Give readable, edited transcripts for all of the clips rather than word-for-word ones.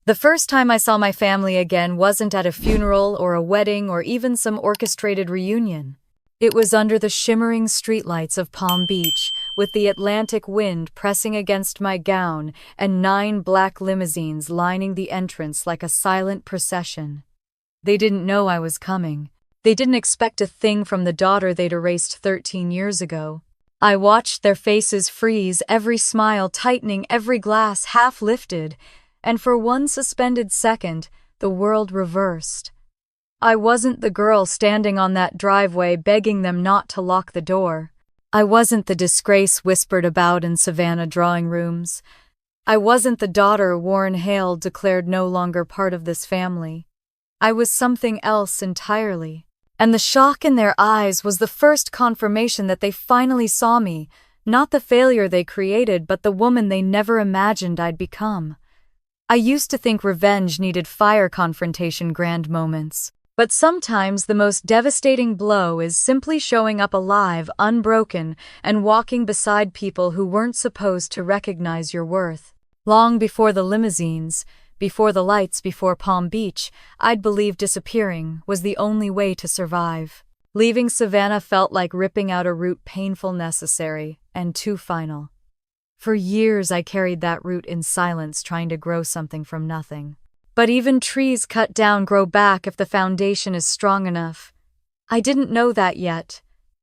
The first time I saw my family again wasn't at a funeral or a wedding or even some orchestrated reunion. It was under the shimmering streetlights of Palm Beach, with the Atlantic wind pressing against my gown and 9 black limousines lining the entrance like a silent procession. They didn't know I was coming. They didn't expect a thing from the daughter they'd erased 13 years ago. I watched their faces freeze, every smile tightening, every glass half lifted, and for one suspended second, the world reversed. I wasn't the girl standing on that driveway begging them not to lock the door. I wasn't the disgrace whispered about in Savannah drawing rooms. I wasn't the daughter Warren Hale declared no longer part of this family. I was something else entirely. And the shock in their eyes was the first confirmation that they finally saw me, not the failure they created, but the woman they never imagined I'd become. I used to think revenge needed fire confrontation grand moments. But sometimes the most devastating blow is simply showing up alive, unbroken, and walking beside people who weren't supposed to recognize your worth. Long before the limousines, before the lights, before Palm Beach, I'd believed disappearing was the only way to survive. Leaving Savannah felt like ripping out a root painful, necessary, and too final. For years I carried that root in silence, trying to grow something from nothing. But even trees cut down grow back if the foundation is strong enough. I didn't know that yet.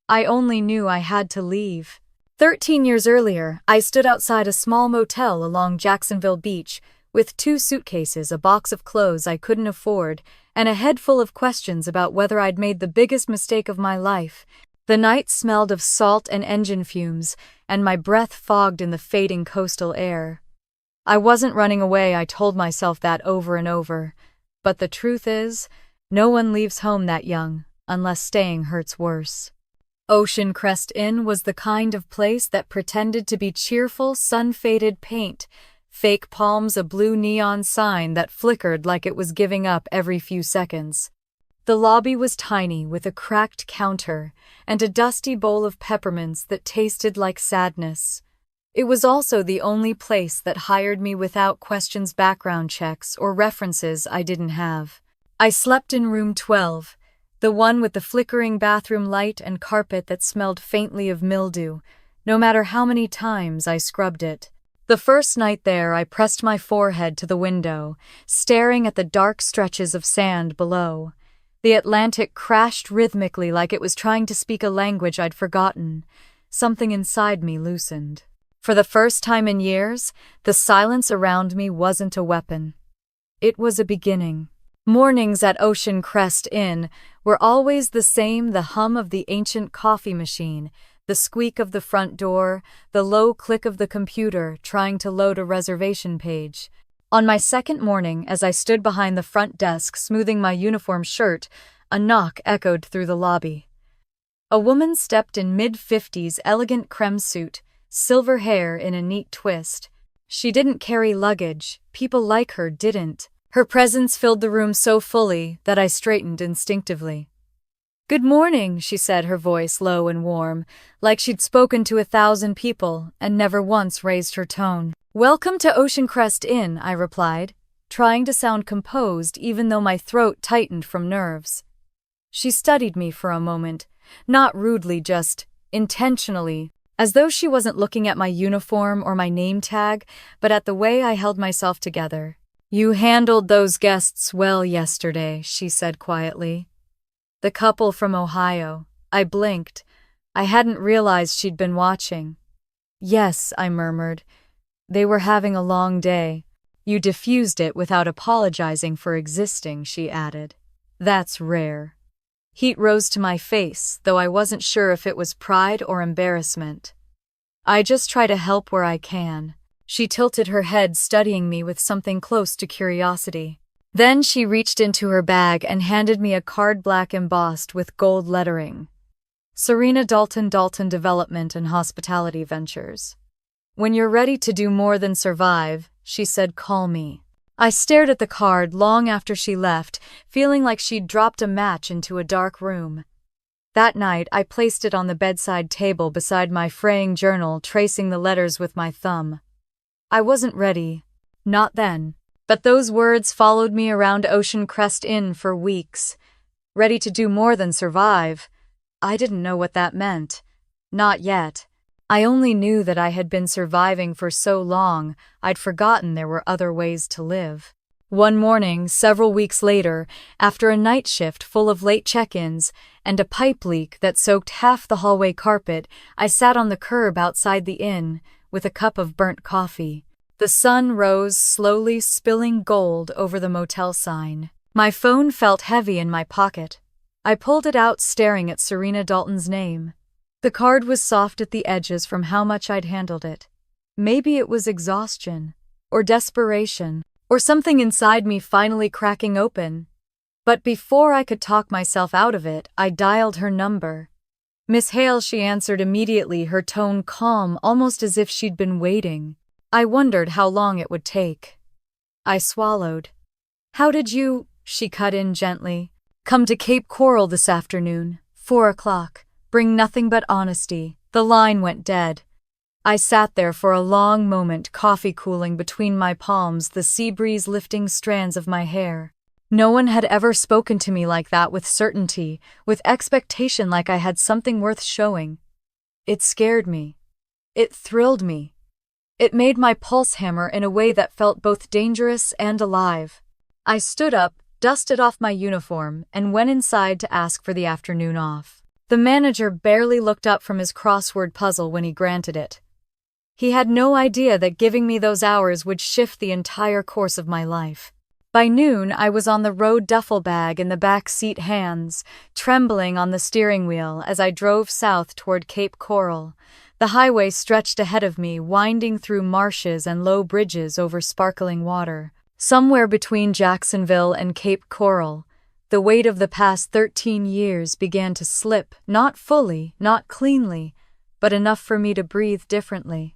I only knew I had to leave. 13 years earlier, I stood outside a small motel along Jacksonville Beach with 2 suitcases, a box of clothes I couldn't afford, and a head full of questions about whether I'd made the biggest mistake of my life. The night smelled of salt and engine fumes, and my breath fogged in the fading coastal air. I wasn't running away, I told myself that over and over. But the truth is, no one leaves home that young, unless staying hurts worse. Ocean Crest Inn was the kind of place that pretended to be cheerful, sun-faded paint, fake palms, a blue neon sign that flickered like it was giving up every few seconds. The lobby was tiny, with a cracked counter and a dusty bowl of peppermints that tasted like sadness. It was also the only place that hired me without questions, background checks, or references I didn't have. I slept in room 12, the one with the flickering bathroom light and carpet that smelled faintly of mildew, no matter how many times I scrubbed it. The first night there, I pressed my forehead to the window, staring at the dark stretches of sand below. The Atlantic crashed rhythmically like it was trying to speak a language I'd forgotten. Something inside me loosened. For the first time in years, the silence around me wasn't a weapon. It was a beginning. Mornings at Ocean Crest Inn were always the same, the hum of the ancient coffee machine, the squeak of the front door, the low click of the computer trying to load a reservation page. On my second morning, as I stood behind the front desk smoothing my uniform shirt, a knock echoed through the lobby. A woman stepped in mid-50s, elegant creme suit, silver hair in a neat twist. She didn't carry luggage. People like her didn't. Her presence filled the room so fully that I straightened instinctively. "Good morning," she said, her voice low and warm, like she'd spoken to 1,000 people and never once raised her tone. "Welcome to Ocean Crest Inn," I replied, trying to sound composed even though my throat tightened from nerves. She studied me for a moment, not rudely, just intentionally, as though she wasn't looking at my uniform or my name tag, but at the way I held myself together. "You handled those guests well yesterday," she said quietly. "The couple from Ohio." I blinked. I hadn't realized she'd been watching. "Yes," I murmured. "They were having a long day." "You diffused it without apologizing for existing," she added. "That's rare." Heat rose to my face, though I wasn't sure if it was pride or embarrassment. "I just try to help where I can." She tilted her head, studying me with something close to curiosity. Then she reached into her bag and handed me a card, black embossed with gold lettering. Serena Dalton, Dalton Development and Hospitality Ventures. "When you're ready to do more than survive," she said, "call me." I stared at the card long after she left, feeling like she'd dropped a match into a dark room. That night, I placed it on the bedside table beside my fraying journal, tracing the letters with my thumb. I wasn't ready. Not then. But those words followed me around Ocean Crest Inn for weeks. Ready to do more than survive. I didn't know what that meant. Not yet. I only knew that I had been surviving for so long, I'd forgotten there were other ways to live. One morning, several weeks later, after a night shift full of late check-ins and a pipe leak that soaked half the hallway carpet, I sat on the curb outside the inn with a cup of burnt coffee. The sun rose, slowly spilling gold over the motel sign. My phone felt heavy in my pocket. I pulled it out, staring at Serena Dalton's name. The card was soft at the edges from how much I'd handled it. Maybe it was exhaustion, or desperation, or something inside me finally cracking open. But before I could talk myself out of it, I dialed her number. "Miss Hale," she answered immediately, her tone calm, almost as if she'd been waiting. I wondered how long it would take. I swallowed. "How did you," she cut in gently, "come to Cape Coral this afternoon, 4 o'clock? Bring nothing but honesty." The line went dead. I sat there for a long moment, coffee cooling between my palms, the sea breeze lifting strands of my hair. No one had ever spoken to me like that, with certainty, with expectation, like I had something worth showing. It scared me. It thrilled me. It made my pulse hammer in a way that felt both dangerous and alive. I stood up, dusted off my uniform, and went inside to ask for the afternoon off. The manager barely looked up from his crossword puzzle when he granted it. He had no idea that giving me those hours would shift the entire course of my life. By noon, I was on the road, duffel bag in the back seat, hands trembling on the steering wheel as I drove south toward Cape Coral. The highway stretched ahead of me, winding through marshes and low bridges over sparkling water. Somewhere between Jacksonville and Cape Coral, the weight of the past 13 years began to slip, not fully, not cleanly, but enough for me to breathe differently.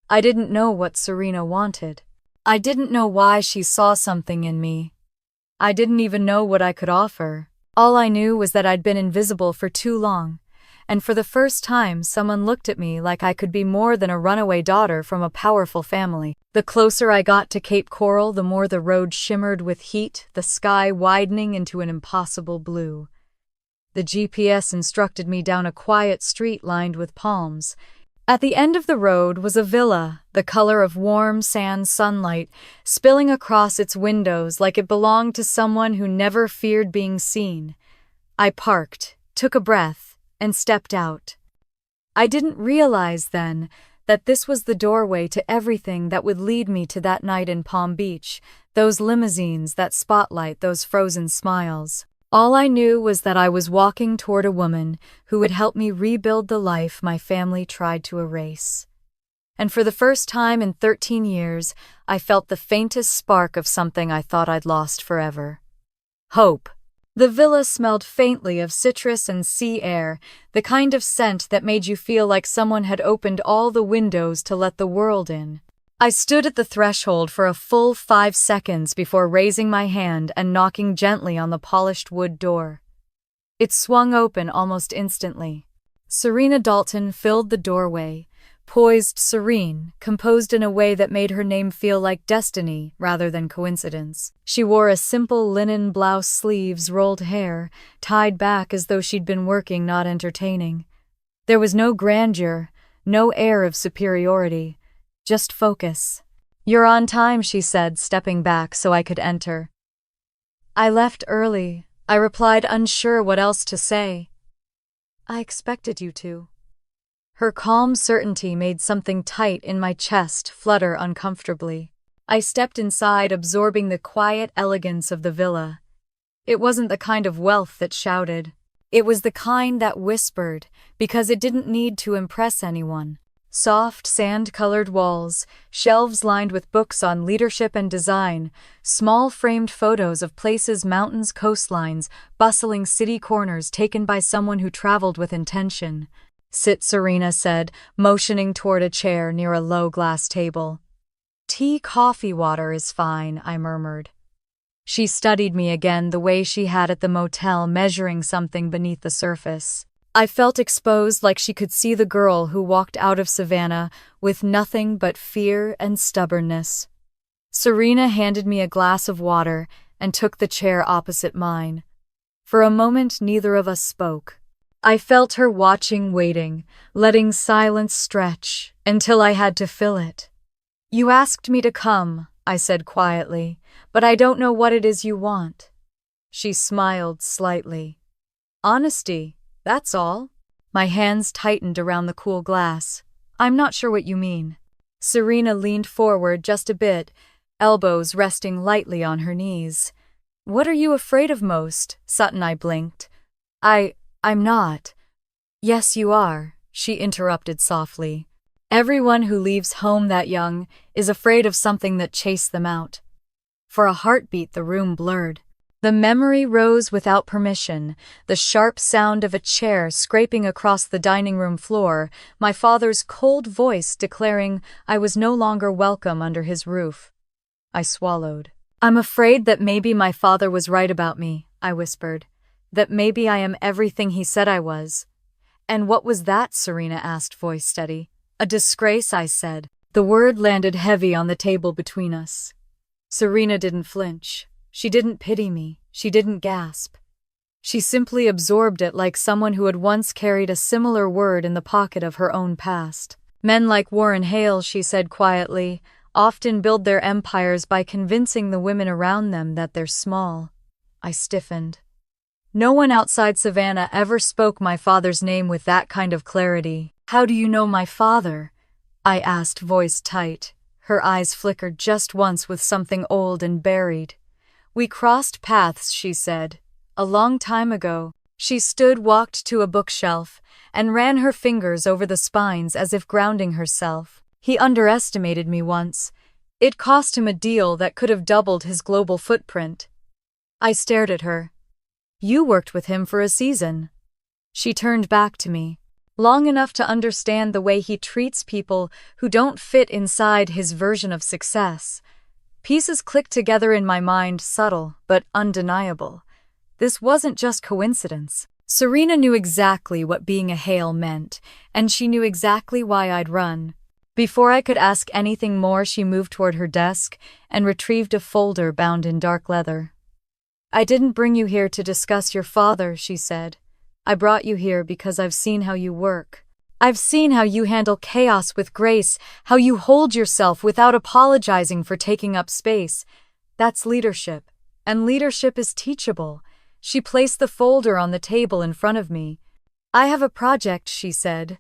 I didn't know what Serena wanted. I didn't know why she saw something in me. I didn't even know what I could offer. All I knew was that I'd been invisible for too long, and for the first time someone looked at me like I could be more than a runaway daughter from a powerful family. The closer I got to Cape Coral, the more the road shimmered with heat, the sky widening into an impossible blue. The GPS instructed me down a quiet street lined with palms. At the end of the road was a villa, the color of warm sand sunlight spilling across its windows like it belonged to someone who never feared being seen. I parked, took a breath, and stepped out. I didn't realize then that this was the doorway to everything that would lead me to that night in Palm Beach, those limousines, that spotlight, those frozen smiles. All I knew was that I was walking toward a woman who would help me rebuild the life my family tried to erase. And for the first time in 13 years, I felt the faintest spark of something I thought I'd lost forever. Hope. The villa smelled faintly of citrus and sea air, the kind of scent that made you feel like someone had opened all the windows to let the world in. I stood at the threshold for a full 5 seconds before raising my hand and knocking gently on the polished wood door. It swung open almost instantly. Serena Dalton filled the doorway, poised, serene, composed in a way that made her name feel like destiny rather than coincidence. She wore a simple linen blouse, sleeves, rolled hair, tied back as though she'd been working, not entertaining. There was no grandeur, no air of superiority. Just focus. "You're on time," she said, stepping back so I could enter. "I left early," I replied, unsure what else to say. "I expected you to." Her calm certainty made something tight in my chest flutter uncomfortably. I stepped inside, absorbing the quiet elegance of the villa. It wasn't the kind of wealth that shouted. It was the kind that whispered, because it didn't need to impress anyone. Soft, sand-colored walls, shelves lined with books on leadership and design, small framed photos of places, mountains, coastlines, bustling city corners taken by someone who traveled with intention. "Sit," Serena said, motioning toward a chair near a low glass table. "Tea, coffee, water is fine," I murmured. She studied me again, the way she had at the motel, measuring something beneath the surface. I felt exposed, like she could see the girl who walked out of Savannah with nothing but fear and stubbornness. Serena handed me a glass of water and took the chair opposite mine. For a moment, neither of us spoke. I felt her watching, waiting, letting silence stretch until I had to fill it. "You asked me to come," I said quietly, "but I don't know what it is you want." She smiled slightly. "Honesty, that's all." My hands tightened around the cool glass. "I'm not sure what you mean." Serena leaned forward just a bit, elbows resting lightly on her knees. "What are you afraid of most?" Sutton. I blinked. I'm not." "Yes, you are," she interrupted softly. "Everyone who leaves home that young is afraid of something that chased them out." For a heartbeat, the room blurred. The memory rose without permission, the sharp sound of a chair scraping across the dining room floor, my father's cold voice declaring I was no longer welcome under his roof. I swallowed. "I'm afraid that maybe my father was right about me," I whispered. "That maybe I am everything he said I was." "And what was that?" Serena asked, voice steady. "A disgrace," I said. The word landed heavy on the table between us. Serena didn't flinch. She didn't pity me. She didn't gasp. She simply absorbed it like someone who had once carried a similar word in the pocket of her own past. "Men like Warren Hale," she said quietly, "often build their empires by convincing the women around them that they're small." I stiffened. No one outside Savannah ever spoke my father's name with that kind of clarity. "How do you know my father?" I asked, voice tight. Her eyes flickered just once with something old and buried. "We crossed paths," she said. "A long time ago." She stood, walked to a bookshelf, and ran her fingers over the spines as if grounding herself. "He underestimated me once. It cost him a deal that could have doubled his global footprint." I stared at her. "You worked with him for a season." She turned back to me. "Long enough to understand the way he treats people who don't fit inside his version of success." Pieces clicked together in my mind, subtle but undeniable. This wasn't just coincidence. Serena knew exactly what being a Hale meant, and she knew exactly why I'd run. Before I could ask anything more, she moved toward her desk and retrieved a folder bound in dark leather. "I didn't bring you here to discuss your father," she said. "I brought you here because I've seen how you work. I've seen how you handle chaos with grace, how you hold yourself without apologizing for taking up space. That's leadership, and leadership is teachable." She placed the folder on the table in front of me. "I have a project," she said,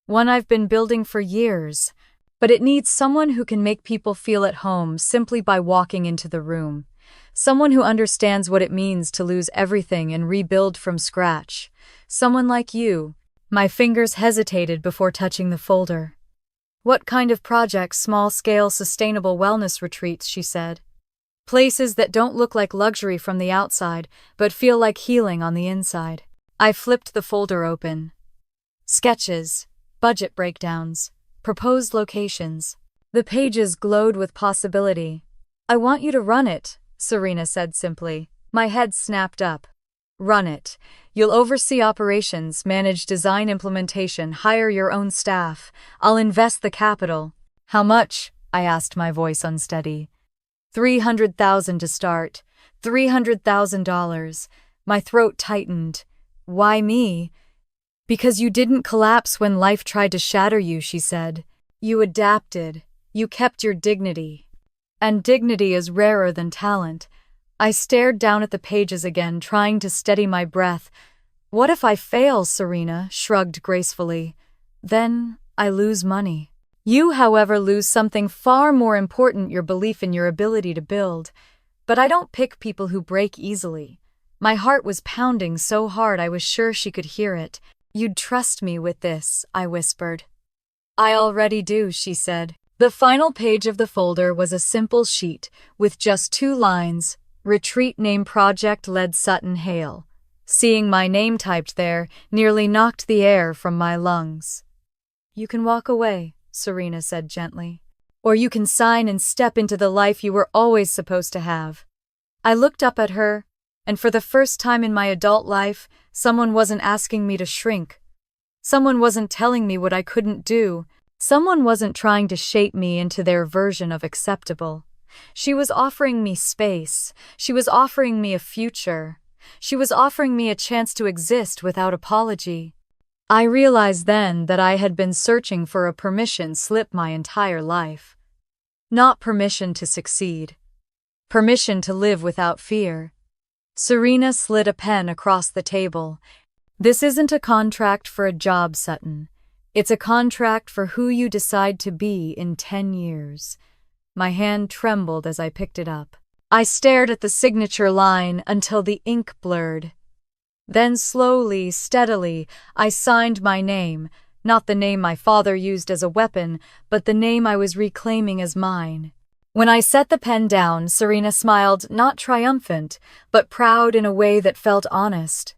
"one I've been building for years, but it needs someone who can make people feel at home simply by walking into the room. Someone who understands what it means to lose everything and rebuild from scratch. Someone like you." My fingers hesitated before touching the folder. "What kind of projects?" "Small-scale sustainable wellness retreats," she said. "Places that don't look like luxury from the outside, but feel like healing on the inside." I flipped the folder open. Sketches, budget breakdowns, proposed locations. The pages glowed with possibility. "I want you to run it," Serena said simply. My head snapped up. "Run it. You'll oversee operations, manage design implementation, hire your own staff. I'll invest the capital." "How much?" I asked, my voice unsteady. $300,000 to start. $300,000. My throat tightened. "Why me?" "Because you didn't collapse when life tried to shatter you," she said. "You adapted. You kept your dignity. And dignity is rarer than talent." I stared down at the pages again, trying to steady my breath. "What if I fail?" Serena shrugged gracefully. "Then I lose money. You, however, lose something far more important, your belief in your ability to build. But I don't pick people who break easily." My heart was pounding so hard I was sure she could hear it. "You'd trust me with this," I whispered. "I already do," she said. The final page of the folder was a simple sheet with just 2 lines. "Retreat name project led Sutton Hale." Seeing my name typed there nearly knocked the air from my lungs. "You can walk away," Serena said gently. "Or you can sign and step into the life you were always supposed to have." I looked up at her, and for the first time in my adult life, someone wasn't asking me to shrink. Someone wasn't telling me what I couldn't do. Someone wasn't trying to shape me into their version of acceptable. She was offering me space. She was offering me a future. She was offering me a chance to exist without apology. I realized then that I had been searching for a permission slip my entire life. Not permission to succeed. Permission to live without fear. Serena slid a pen across the table. This isn't a contract for a job, Sutton. It's a contract for who you decide to be in 10 years. My hand trembled as I picked it up. I stared at the signature line until the ink blurred. Then slowly, steadily, I signed my name, not the name my father used as a weapon, but the name I was reclaiming as mine. When I set the pen down, Serena smiled, not triumphant, but proud in a way that felt honest.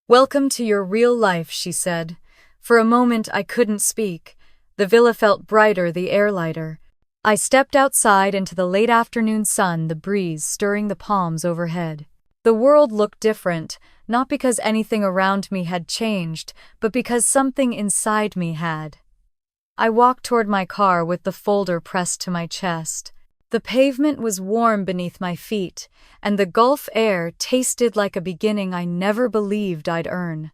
"Welcome to your real life," she said. For a moment I couldn't speak. The villa felt brighter, the air lighter. I stepped outside into the late afternoon sun, the breeze stirring the palms overhead. The world looked different, not because anything around me had changed, but because something inside me had. I walked toward my car with the folder pressed to my chest. The pavement was warm beneath my feet, and the Gulf air tasted like a beginning I never believed I'd earn.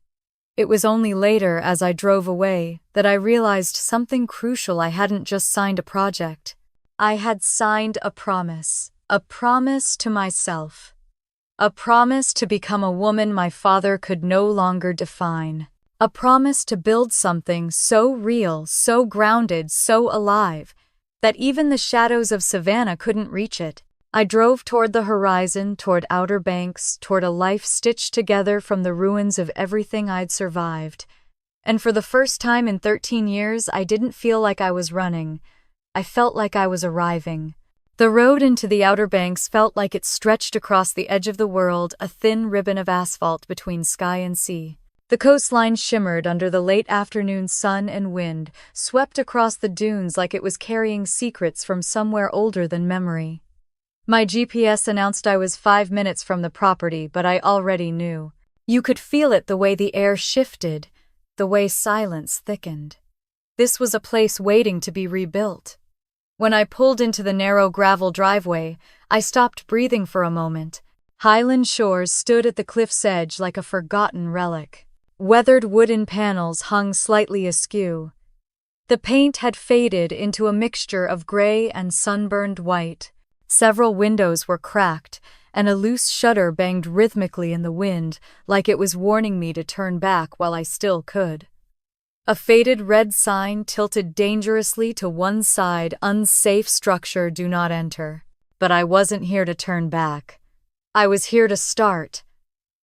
It was only later, as I drove away, that I realized something crucial. I hadn't just signed a project. I had signed a promise to myself. A promise to become a woman my father could no longer define. A promise to build something so real, so grounded, so alive, that even the shadows of Savannah couldn't reach it. I drove toward the horizon, toward Outer Banks, toward a life stitched together from the ruins of everything I'd survived. And for the first time in 13 years, I didn't feel like I was running. I felt like I was arriving. The road into the Outer Banks felt like it stretched across the edge of the world, a thin ribbon of asphalt between sky and sea. The coastline shimmered under the late afternoon sun, and wind swept across the dunes like it was carrying secrets from somewhere older than memory. My GPS announced I was 5 minutes from the property, but I already knew. You could feel it, the way the air shifted, the way silence thickened. This was a place waiting to be rebuilt. When I pulled into the narrow gravel driveway, I stopped breathing for a moment. Highland Shores stood at the cliff's edge like a forgotten relic. Weathered wooden panels hung slightly askew. The paint had faded into a mixture of gray and sunburned white. Several windows were cracked, and a loose shutter banged rhythmically in the wind, like it was warning me to turn back while I still could. A faded red sign tilted dangerously to one side, "Unsafe structure, do not enter." But I wasn't here to turn back. I was here to start.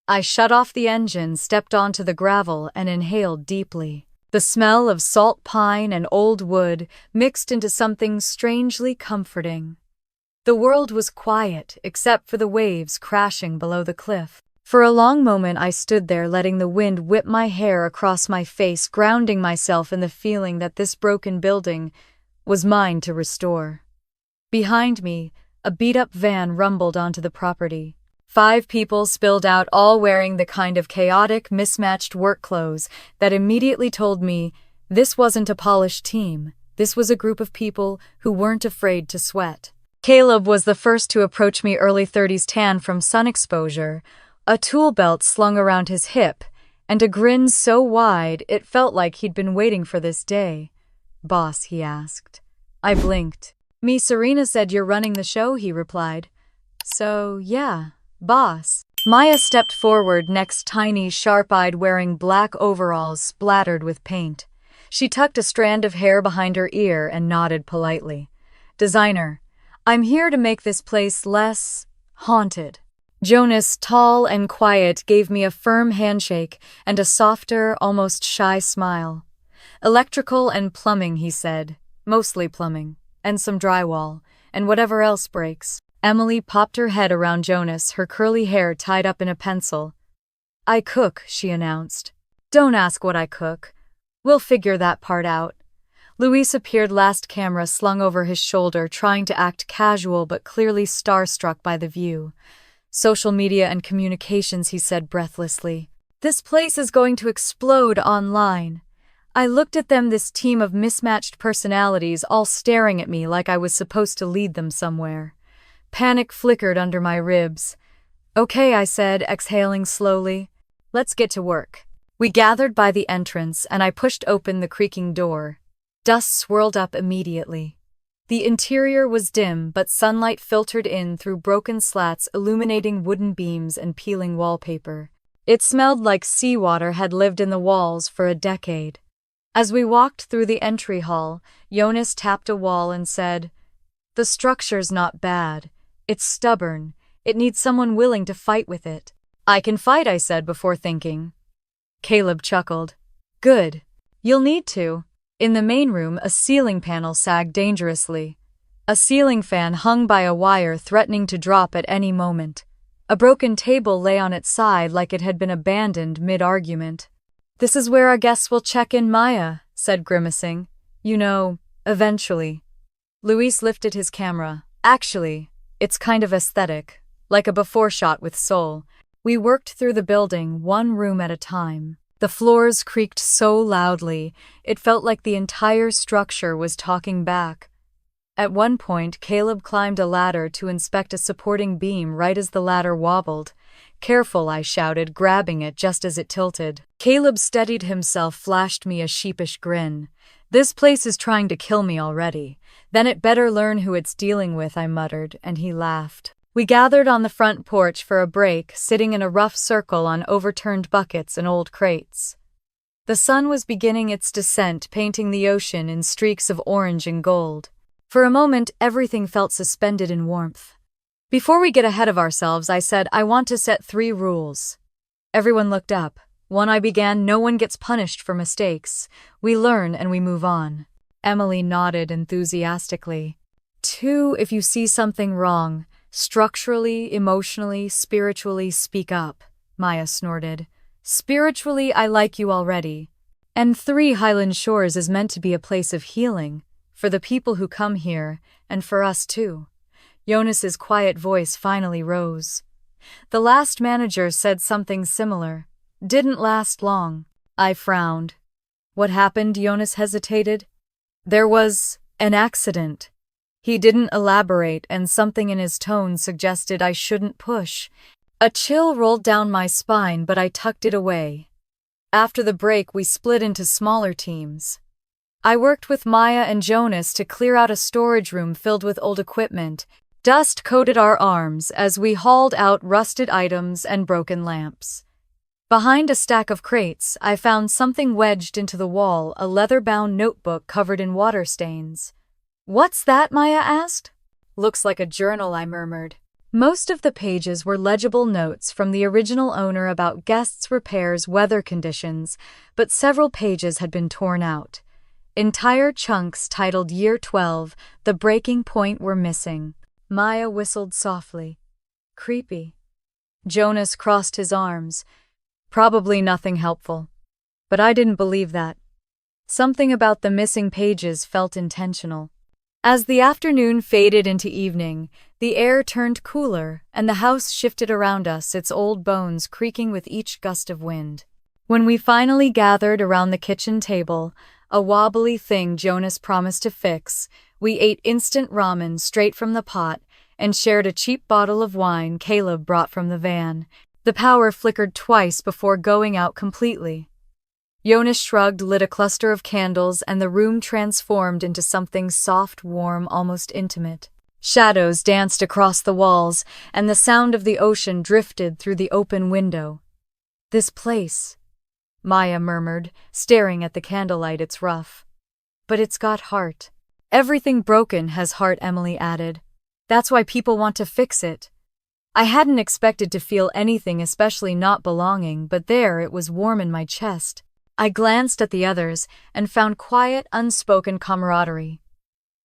I shut off the engine, stepped onto the gravel, and inhaled deeply. The smell of salt pine and old wood mixed into something strangely comforting. The world was quiet, except for the waves crashing below the cliff. For a long moment I stood there, letting the wind whip my hair across my face, grounding myself in the feeling that this broken building was mine to restore. Behind me, a beat-up van rumbled onto the property. 5 people spilled out, all wearing the kind of chaotic, mismatched work clothes that immediately told me this wasn't a polished team. This was a group of people who weren't afraid to sweat. Caleb was the first to approach me, early 30s, tan from sun exposure, a tool belt slung around his hip, and a grin so wide it felt like he'd been waiting for this day. "Boss?" he asked. I blinked. "Me, Serena said you're running the show," he replied. "So, yeah, boss." Maya stepped forward next, tiny, sharp-eyed, wearing black overalls splattered with paint. She tucked a strand of hair behind her ear and nodded politely. "Designer. I'm here to make this place less haunted." Jonas, tall and quiet, gave me a firm handshake and a softer, almost shy smile. "Electrical and plumbing," he said. "Mostly plumbing. And some drywall. And whatever else breaks." Emily popped her head around Jonas, her curly hair tied up in a pencil. "I cook," she announced. "Don't ask what I cook. We'll figure that part out." Luis appeared last, camera slung over his shoulder, trying to act casual but clearly starstruck by the view. "Social media and communications," he said breathlessly. "This place is going to explode online." I looked at them, this team of mismatched personalities, all staring at me like I was supposed to lead them somewhere. Panic flickered under my ribs. "Okay," I said, exhaling slowly. "Let's get to work." We gathered by the entrance, and I pushed open the creaking door. Dust swirled up immediately. The interior was dim, but sunlight filtered in through broken slats, illuminating wooden beams and peeling wallpaper. It smelled like seawater had lived in the walls for a decade. As we walked through the entry hall, Jonas tapped a wall and said, "The structure's not bad. It's stubborn. It needs someone willing to fight with it." "I can fight," I said before thinking. Caleb chuckled. "Good. You'll need to." In the main room, a ceiling panel sagged dangerously. A ceiling fan hung by a wire, threatening to drop at any moment. A broken table lay on its side like it had been abandoned mid-argument. "This is where our guests will check in," Maya said, grimacing. "You know, eventually." Luis lifted his camera. "Actually, it's kind of aesthetic, like a before shot with soul." We worked through the building, one room at a time. The floors creaked so loudly, it felt like the entire structure was talking back. At one point, Caleb climbed a ladder to inspect a supporting beam right as the ladder wobbled. "Careful," I shouted, grabbing it just as it tilted. Caleb steadied himself, flashed me a sheepish grin. "This place is trying to kill me already. Then it better learn who it's dealing with," I muttered, and he laughed. We gathered on the front porch for a break, sitting in a rough circle on overturned buckets and old crates. The sun was beginning its descent, painting the ocean in streaks of orange and gold. For a moment, everything felt suspended in warmth. "Before we get ahead of ourselves," I said, "I want to set 3 rules." Everyone looked up. "1," I began, "no one gets punished for mistakes. We learn and we move on." Emily nodded enthusiastically. 2, if you see something wrong, structurally, emotionally, spiritually, speak up," Maya snorted. "Spiritually, I like you already." And 3, Highland Shores is meant to be a place of healing, for the people who come here, and for us too. Jonas's quiet voice finally rose. "The last manager said something similar. Didn't last long." I frowned. "What happened?" Jonas hesitated. "There was an accident." He didn't elaborate, and something in his tone suggested I shouldn't push. A chill rolled down my spine, but I tucked it away. After the break, we split into smaller teams. I worked with Maya and Jonas to clear out a storage room filled with old equipment. Dust coated our arms as we hauled out rusted items and broken lamps. Behind a stack of crates, I found something wedged into the wall, a leather-bound notebook covered in water stains. "What's that?" Maya asked. "Looks like a journal," I murmured. Most of the pages were legible notes from the original owner about guests, repairs, weather conditions, but several pages had been torn out. Entire chunks titled Year 12, The Breaking Point, were missing. Maya whistled softly. "Creepy." Jonas crossed his arms. "Probably nothing helpful." But I didn't believe that. Something about the missing pages felt intentional. As the afternoon faded into evening, the air turned cooler, and the house shifted around us, its old bones creaking with each gust of wind. When we finally gathered around the kitchen table, a wobbly thing Jonas promised to fix, we ate instant ramen straight from the pot and shared a cheap bottle of wine Caleb brought from the van. The power flickered twice before going out completely. Jonas shrugged, lit a cluster of candles, and the room transformed into something soft, warm, almost intimate. Shadows danced across the walls, and the sound of the ocean drifted through the open window. "This place," Maya murmured, staring at the candlelight, "it's rough. But it's got heart." "Everything broken has heart," Emily added. "That's why people want to fix it." I hadn't expected to feel anything, especially not belonging, but there it was, warm in my chest. I glanced at the others and found quiet, unspoken camaraderie.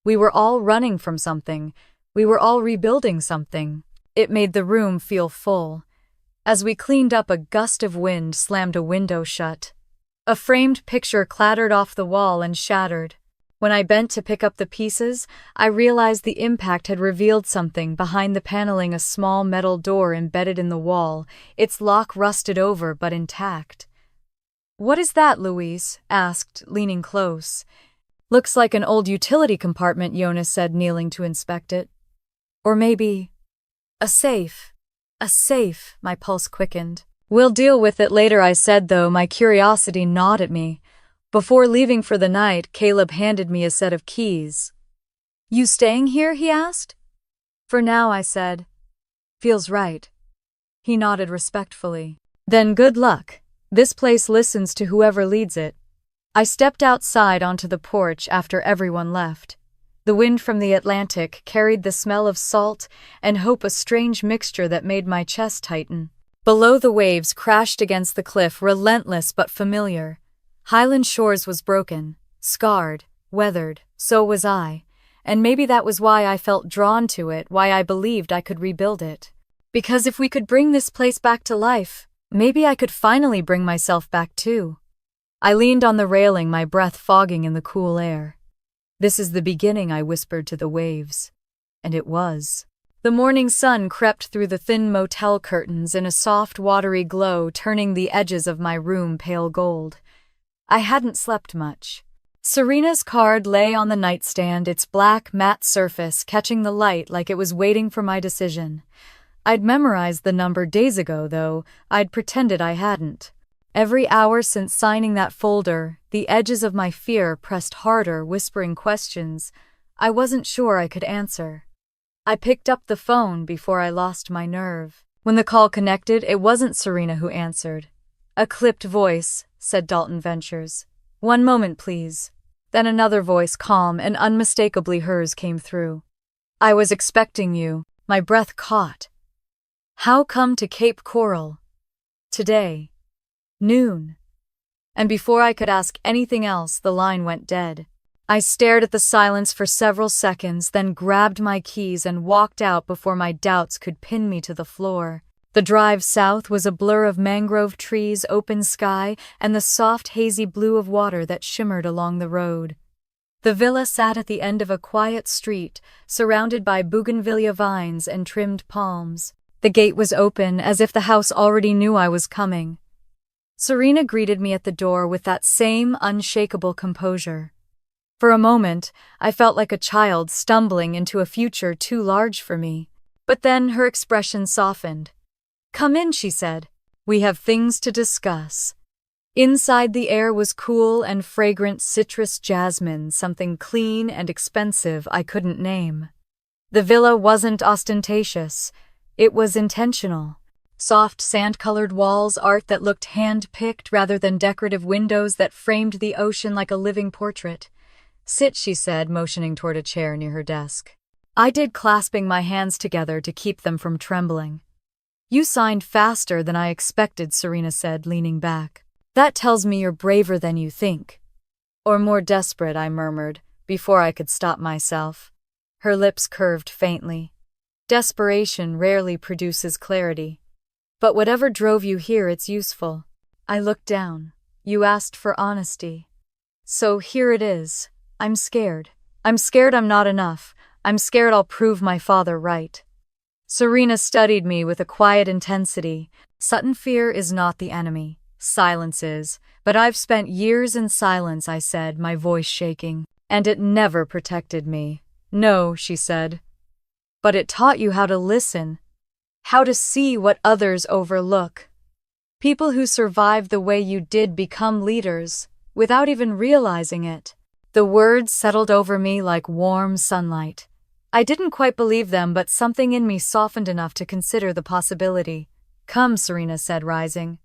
We were all running from something. We were all rebuilding something. It made the room feel full. As we cleaned up, a gust of wind slammed a window shut. A framed picture clattered off the wall and shattered. When I bent to pick up the pieces, I realized the impact had revealed something behind the paneling, a small metal door embedded in the wall, its lock rusted over but intact. "What is that?" Louise asked, leaning close. "Looks like an old utility compartment," Jonas said, kneeling to inspect it. "Or maybe A safe. A safe, my pulse quickened. We'll deal with it later, I said, though my curiosity gnawed at me. Before leaving for the night, Caleb handed me a set of keys. You staying here? He asked. For now, I said. Feels right. He nodded respectfully. Then good luck. This place listens to whoever leads it. I stepped outside onto the porch after everyone left. The wind from the Atlantic carried the smell of salt and hope, a strange mixture that made my chest tighten. Below, the waves crashed against the cliff, relentless but familiar. Highland Shores was broken, scarred, weathered, so was I. And maybe that was why I felt drawn to it, why I believed I could rebuild it. Because if we could bring this place back to life, maybe I could finally bring myself back too. I leaned on the railing, my breath fogging in the cool air. This is the beginning, I whispered to the waves. And it was. The morning sun crept through the thin motel curtains in a soft, watery glow, turning the edges of my room pale gold. I hadn't slept much. Serena's card lay on the nightstand, its black, matte surface catching the light like it was waiting for my decision. I'd memorized the number days ago, though I'd pretended I hadn't. Every hour since signing that folder, the edges of my fear pressed harder, whispering questions I wasn't sure I could answer. I picked up the phone before I lost my nerve. When the call connected, it wasn't Serena who answered. A clipped voice, said Dalton Ventures. One moment, please. Then another voice, calm and unmistakably hers, came through. I was expecting you. My breath caught. How come to Cape Coral? Today. Noon. And before I could ask anything else, the line went dead. I stared at the silence for several seconds, then grabbed my keys and walked out before my doubts could pin me to the floor. The drive south was a blur of mangrove trees, open sky, and the soft, hazy blue of water that shimmered along the road. The villa sat at the end of a quiet street, surrounded by bougainvillea vines and trimmed palms. The gate was open, as if the house already knew I was coming. Serena greeted me at the door with that same unshakable composure. For a moment, I felt like a child stumbling into a future too large for me. But then her expression softened. Come in, she said. We have things to discuss. Inside, the air was cool and fragrant citrus jasmine, something clean and expensive I couldn't name. The villa wasn't ostentatious. It was intentional. Soft sand-colored walls, art that looked hand-picked rather than decorative windows that framed the ocean like a living portrait. Sit, she said, motioning toward a chair near her desk. I did, clasping my hands together to keep them from trembling. You signed faster than I expected, Serena said, leaning back. That tells me you're braver than you think. Or more desperate, I murmured, before I could stop myself. Her lips curved faintly. Desperation rarely produces clarity. But whatever drove you here, it's useful. I looked down. You asked for honesty. So here it is. I'm scared. I'm scared I'm not enough. I'm scared I'll prove my father right. Serena studied me with a quiet intensity. Sudden fear is not the enemy. Silence is. But I've spent years in silence, I said, my voice shaking. And it never protected me. No, she said. But it taught you how to listen. How to see what others overlook. People who survive the way you did become leaders, without even realizing it. The words settled over me like warm sunlight. I didn't quite believe them, but something in me softened enough to consider the possibility. Come, Serena said, rising.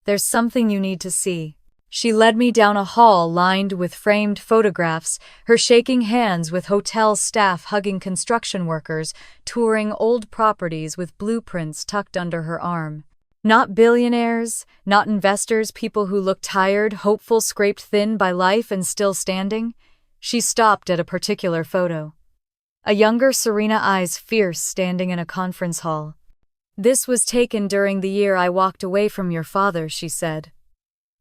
There's something you need to see. She led me down a hall lined with framed photographs, her shaking hands with hotel staff hugging construction workers, touring old properties with blueprints tucked under her arm. Not billionaires, not investors, people who looked tired, hopeful, scraped thin by life and still standing. She stopped at a particular photo. A younger Serena, eyes fierce, standing in a conference hall. This was taken during the year I walked away from your father, she said.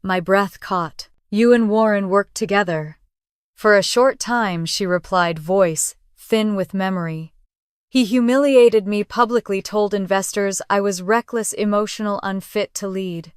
My breath caught. You and Warren worked together. For a short time, she replied, voice thin with memory. He humiliated me publicly, told investors I was reckless, emotional, unfit to lead.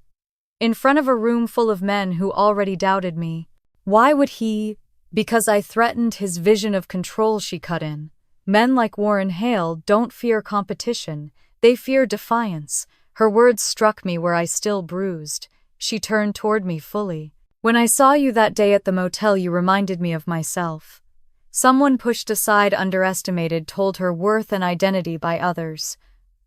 In front of a room full of men who already doubted me. Why would he? Because I threatened his vision of control, she cut in. Men like Warren Hale don't fear competition, they fear defiance. Her words struck me where I still bruised. She turned toward me fully. When I saw you that day at the motel, you reminded me of myself. Someone pushed aside, underestimated, told her worth and identity by others.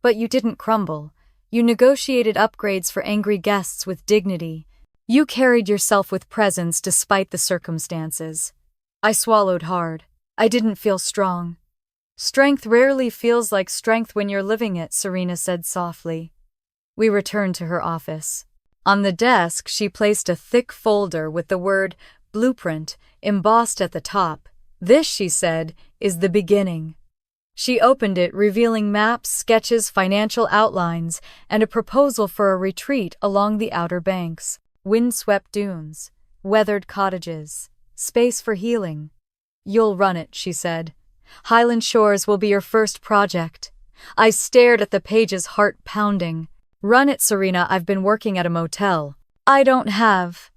But you didn't crumble. You negotiated upgrades for angry guests with dignity. You carried yourself with presence despite the circumstances. I swallowed hard. I didn't feel strong. Strength rarely feels like strength when you're living it, Serena said softly. We returned to her office. On the desk, she placed a thick folder with the word blueprint embossed at the top. This, she said, is the beginning. She opened it, revealing maps, sketches, financial outlines, and a proposal for a retreat along the Outer Banks. Windswept dunes, weathered cottages, space for healing. You'll run it, she said. Highland Shores will be your first project. I stared at the pages, heart pounding. Run it, Serena, I've been working at a motel. I don't have.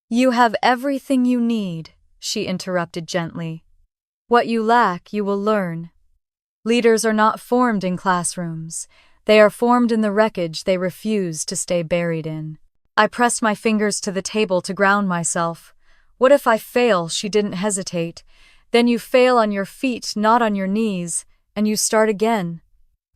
You have everything you need, she interrupted gently. What you lack, you will learn. Leaders are not formed in classrooms. They are formed in the wreckage they refuse to stay buried in. I pressed my fingers to the table to ground myself. What if I fail? She didn't hesitate. Then you fail on your feet, not on your knees, and you start again.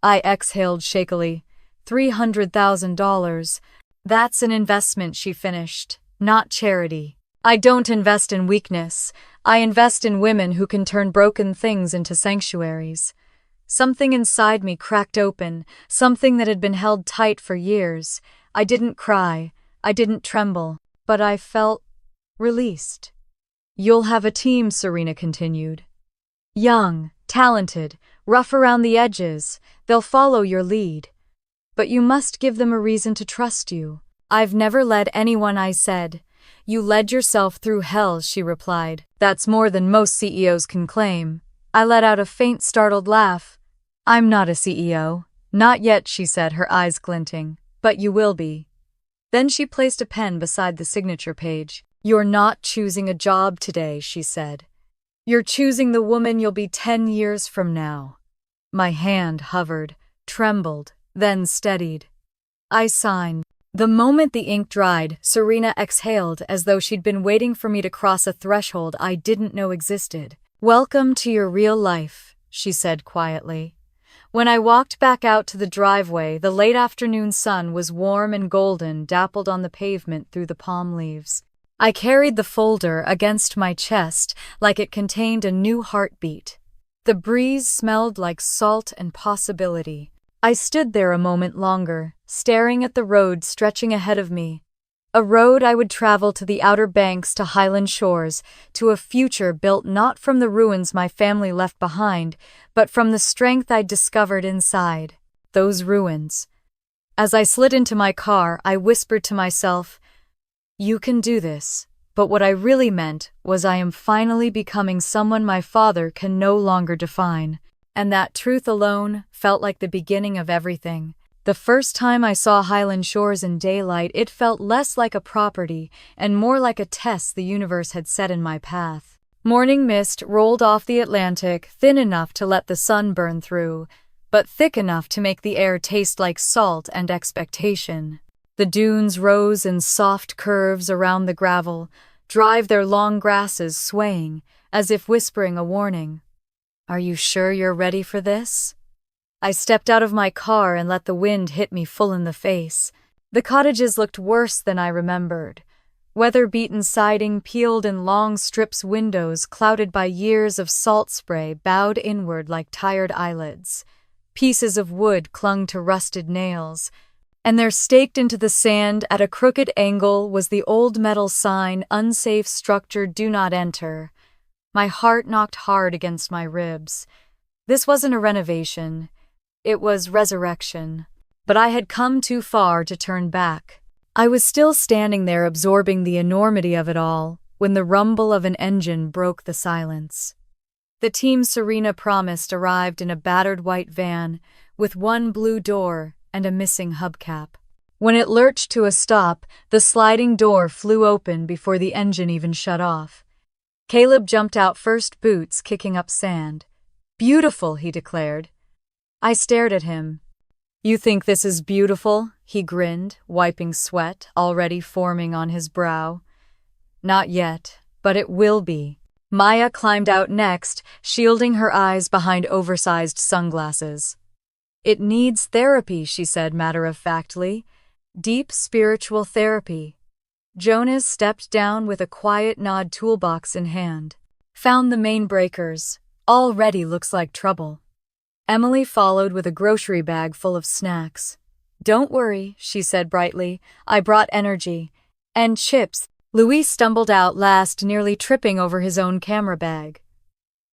I exhaled shakily. $300,000. That's an investment, she finished, not charity. I don't invest in weakness. I invest in women who can turn broken things into sanctuaries. Something inside me cracked open, something that had been held tight for years. I didn't cry. I didn't tremble, but I felt released. You'll have a team, Serena continued. Young, talented, rough around the edges. They'll follow your lead. But you must give them a reason to trust you. I've never led anyone, I said. You led yourself through hell, she replied. That's more than most CEOs can claim. I let out a faint, startled laugh. I'm not a CEO. Not yet, she said, her eyes glinting. But you will be. Then she placed a pen beside the signature page. You're not choosing a job today, she said. You're choosing the woman you'll be 10 years from now. My hand hovered, trembled, then steadied. I signed. The moment the ink dried, Serena exhaled as though she'd been waiting for me to cross a threshold I didn't know existed. Welcome to your real life, she said quietly. When I walked back out to the driveway, the late afternoon sun was warm and golden, dappled on the pavement through the palm leaves. I carried the folder against my chest like it contained a new heartbeat. The breeze smelled like salt and possibility. I stood there a moment longer, staring at the road stretching ahead of me. A road I would travel to the Outer Banks, to Highland Shores, to a future built not from the ruins my family left behind, but from the strength I'd discovered inside. Those ruins. As I slid into my car, I whispered to myself, you can do this. But what I really meant was I am finally becoming someone my father can no longer define. And that truth alone felt like the beginning of everything. The first time I saw Highland Shores in daylight, it felt less like a property and more like a test the universe had set in my path. Morning mist rolled off the Atlantic, thin enough to let the sun burn through, but thick enough to make the air taste like salt and expectation. The dunes rose in soft curves around the gravel, drive their long grasses swaying, as if whispering a warning. Are you sure you're ready for this? I stepped out of my car and let the wind hit me full in the face. The cottages looked worse than I remembered. Weather-beaten siding peeled in long strips, windows clouded by years of salt spray bowed inward like tired eyelids. Pieces of wood clung to rusted nails, and there, staked into the sand at a crooked angle, was the old metal sign, unsafe structure, do not enter. My heart knocked hard against my ribs. This wasn't a renovation. It was resurrection. But I had come too far to turn back. I was still standing there absorbing the enormity of it all when the rumble of an engine broke the silence. The team Serena promised arrived in a battered white van with one blue door and a missing hubcap. When it lurched to a stop, the sliding door flew open before the engine even shut off. Caleb jumped out first, boots kicking up sand. Beautiful, he declared. I stared at him. You think this is beautiful? He grinned, wiping sweat already forming on his brow. Not yet, but it will be. Maya climbed out next, shielding her eyes behind oversized sunglasses. It needs therapy, she said matter-of-factly. Deep spiritual therapy. Jonas stepped down with a quiet nod, toolbox in hand. Found the main breakers. Already looks like trouble. Emily followed with a grocery bag full of snacks. Don't worry, she said brightly. I brought energy. And chips. Louis stumbled out last, nearly tripping over his own camera bag.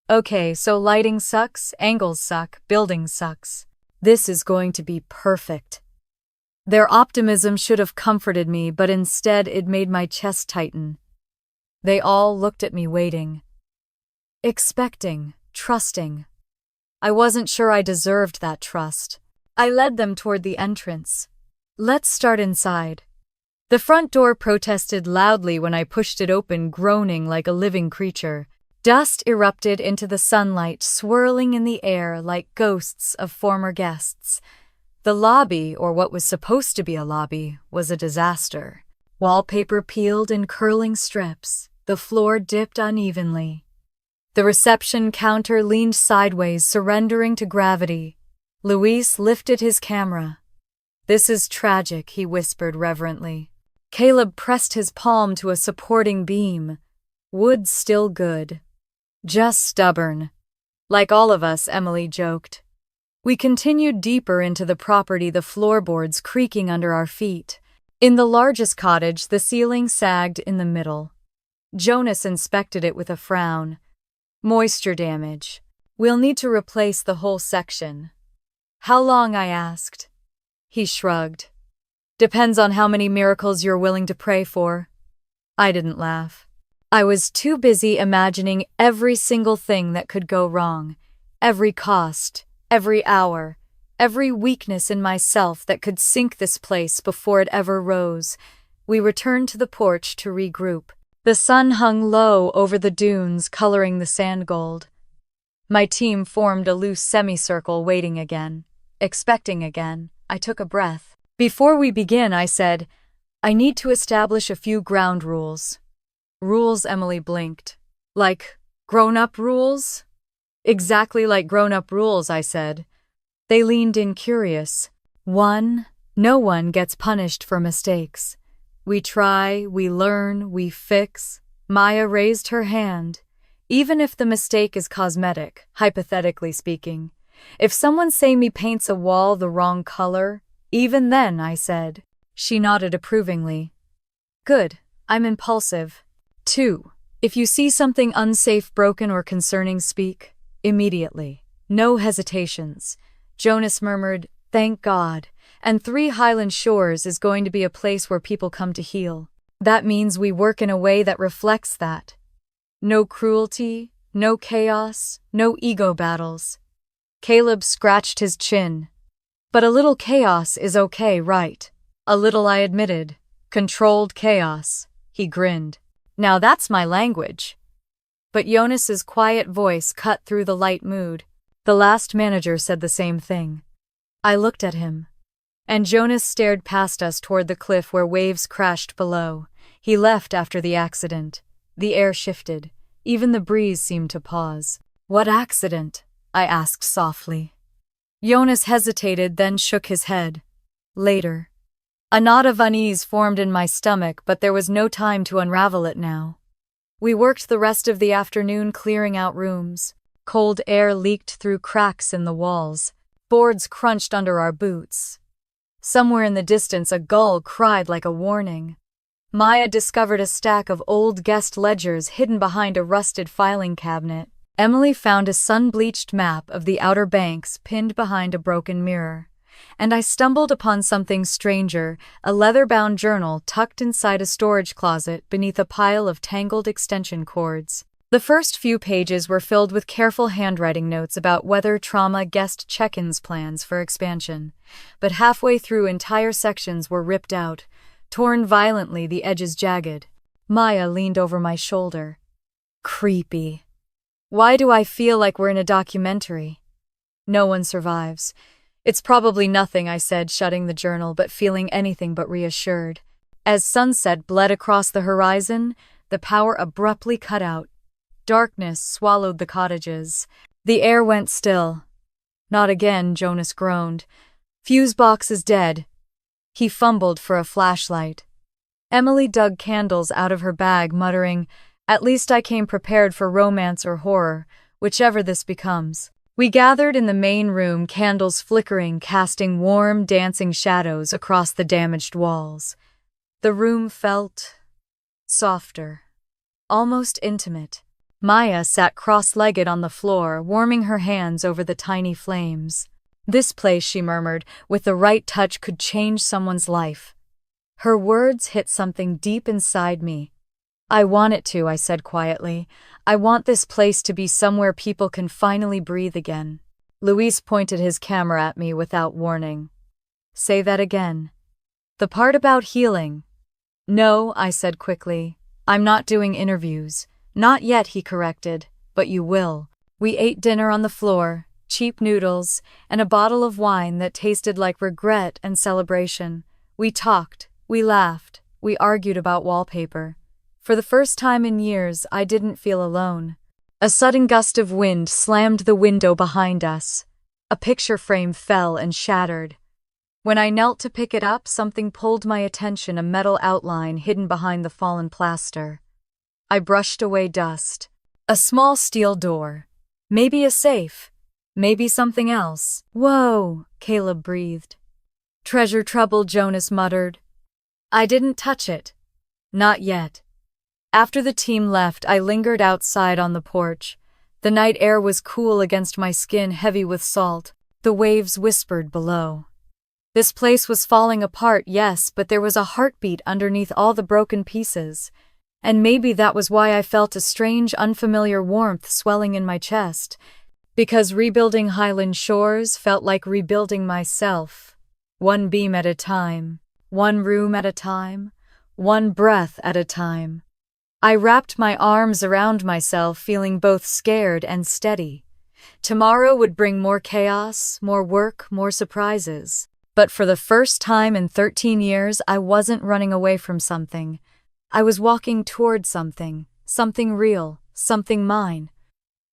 Okay, so lighting sucks, angles suck, building sucks. This is going to be perfect. Their optimism should have comforted me, but instead it made my chest tighten. They all looked at me waiting. Expecting, trusting. I wasn't sure I deserved that trust. I led them toward the entrance. Let's start inside. The front door protested loudly when I pushed it open, groaning like a living creature. Dust erupted into the sunlight, swirling in the air like ghosts of former guests. The lobby, or what was supposed to be a lobby, was a disaster. Wallpaper peeled in curling strips. The floor dipped unevenly. The reception counter leaned sideways, surrendering to gravity. Luis lifted his camera. This is tragic, he whispered reverently. Caleb pressed his palm to a supporting beam. Wood's still good. Just stubborn. Like all of us, Emily joked. We continued deeper into the property, the floorboards creaking under our feet. In the largest cottage, the ceiling sagged in the middle. Jonas inspected it with a frown. Moisture damage. We'll need to replace the whole section. How long? I asked. He shrugged. Depends on how many miracles you're willing to pray for. I didn't laugh. I was too busy imagining every single thing that could go wrong, every cost, every hour, every weakness in myself that could sink this place before it ever rose. We returned to the porch to regroup. The sun hung low over the dunes, coloring the sand gold. My team formed a loose semicircle, waiting again, expecting again. I took a breath. Before we begin, I said, I need to establish a few ground rules. Rules? Emily blinked. Like grown-up rules? Exactly like grown-up rules, I said. They leaned in, curious. 1. No one gets punished for mistakes. We try, we learn, we fix. Maya raised her hand. Even if the mistake is cosmetic, hypothetically speaking. If someone say me paints a wall the wrong color, even then, I said. She nodded approvingly. Good, I'm impulsive. 2. If you see something unsafe, broken, or concerning, speak. Immediately. No hesitations. Jonas murmured, thank God. And 3. Highland Shores is going to be a place where people come to heal. That means we work in a way that reflects that. No cruelty, no chaos, no ego battles. Caleb scratched his chin. But a little chaos is okay, right? A little, I admitted. Controlled chaos. He grinned. Now that's my language. But Jonas's quiet voice cut through the light mood. The last manager said the same thing. I looked at him. And Jonas stared past us toward the cliff where waves crashed below. He left after the accident. The air shifted. Even the breeze seemed to pause. What accident? I asked softly. Jonas hesitated, then shook his head. Later. A knot of unease formed in my stomach, but there was no time to unravel it now. We worked the rest of the afternoon clearing out rooms. Cold air leaked through cracks in the walls. Boards crunched under our boots. Somewhere in the distance, a gull cried like a warning. Maya discovered a stack of old guest ledgers hidden behind a rusted filing cabinet. Emily found a sun-bleached map of the Outer Banks pinned behind a broken mirror. And I stumbled upon something stranger, a leather-bound journal tucked inside a storage closet beneath a pile of tangled extension cords. The first few pages were filled with careful handwriting notes about weather, trauma, guest check-ins, plans for expansion. But halfway through, entire sections were ripped out, torn violently, the edges jagged. Maya leaned over my shoulder. Creepy. Why do I feel like we're in a documentary? No one survives. It's probably nothing, I said, shutting the journal, but feeling anything but reassured. As sunset bled across the horizon, the power abruptly cut out. Darkness swallowed the cottages. The air went still. Not again, Jonas groaned. Fuse box is dead. He fumbled for a flashlight. Emily dug candles out of her bag, muttering, "At least I came prepared for romance or horror, whichever this becomes." We gathered in the main room, candles flickering, casting warm, dancing shadows across the damaged walls. The room felt softer, almost intimate. Maya sat cross-legged on the floor, warming her hands over the tiny flames. "This place," she murmured, "with the right touch could change someone's life." Her words hit something deep inside me. "I want it to," I said quietly. "I want this place to be somewhere people can finally breathe again." Luis pointed his camera at me without warning. "Say that again." "The part about healing." "No," I said quickly. "I'm not doing interviews." "Not yet," he corrected, "but you will." We ate dinner on the floor, cheap noodles, and a bottle of wine that tasted like regret and celebration. We talked, we laughed, we argued about wallpaper. For the first time in years, I didn't feel alone. A sudden gust of wind slammed the window behind us. A picture frame fell and shattered. When I knelt to pick it up, something pulled my attention, a metal outline hidden behind the fallen plaster. I brushed away dust. A small steel door. Maybe a safe. Maybe something else. "Whoa," Caleb breathed. "Treasure trouble," Jonas muttered. I didn't touch it. Not yet. After the team left, I lingered outside on the porch. The night air was cool against my skin, heavy with salt. The waves whispered below. This place was falling apart, yes, but there was a heartbeat underneath all the broken pieces. And maybe that was why I felt a strange, unfamiliar warmth swelling in my chest. Because rebuilding Highland Shores felt like rebuilding myself. One beam at a time, one room at a time, one breath at a time. I wrapped my arms around myself, feeling both scared and steady. Tomorrow would bring more chaos, more work, more surprises. But for the first time in 13 years, I wasn't running away from something. I was walking toward something real, something mine.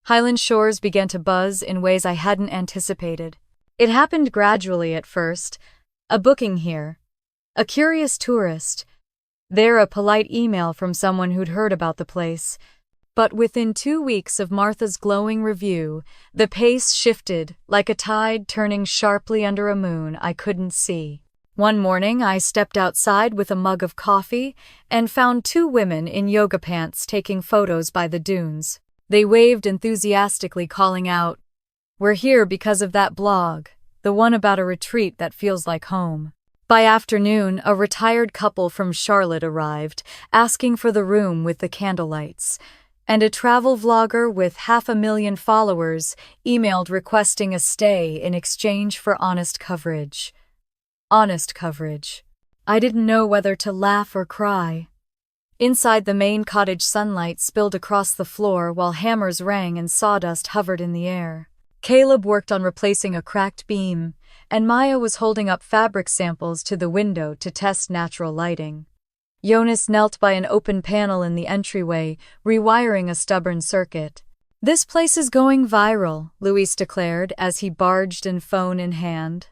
Highland Shores began to buzz in ways I hadn't anticipated. It happened gradually at first. A booking here. A curious tourist. There, a polite email from someone who'd heard about the place. But within 2 weeks of Martha's glowing review, the pace shifted, like a tide turning sharply under a moon I couldn't see. One morning, I stepped outside with a mug of coffee and found 2 women in yoga pants taking photos by the dunes. They waved enthusiastically, calling out, "We're here because of that blog, the one about a retreat that feels like home." By afternoon, a retired couple from Charlotte arrived, asking for the room with the candlelights, and a travel vlogger with 500,000 followers emailed requesting a stay in exchange for honest coverage. Honest coverage. I didn't know whether to laugh or cry. Inside, the main cottage, sunlight spilled across the floor while hammers rang and sawdust hovered in the air. Caleb worked on replacing a cracked beam, and Maya was holding up fabric samples to the window to test natural lighting. Jonas knelt by an open panel in the entryway, rewiring a stubborn circuit. "This place is going viral," Luis declared as he barged in, phone in hand.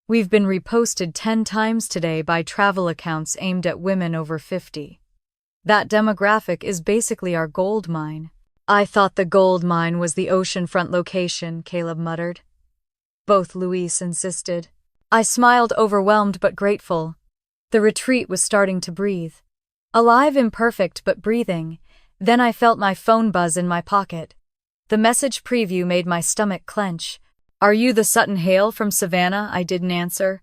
"We've been reposted 10 times today by travel accounts aimed at women over 50. That demographic is basically our gold mine." "I thought the gold mine was the oceanfront location," Caleb muttered. Both Luis insisted. I smiled, overwhelmed but grateful. The retreat was starting to breathe. Alive, imperfect, but breathing. Then I felt my phone buzz in my pocket. The message preview made my stomach clench. "Are you the Sutton Hale from Savannah?" I didn't answer.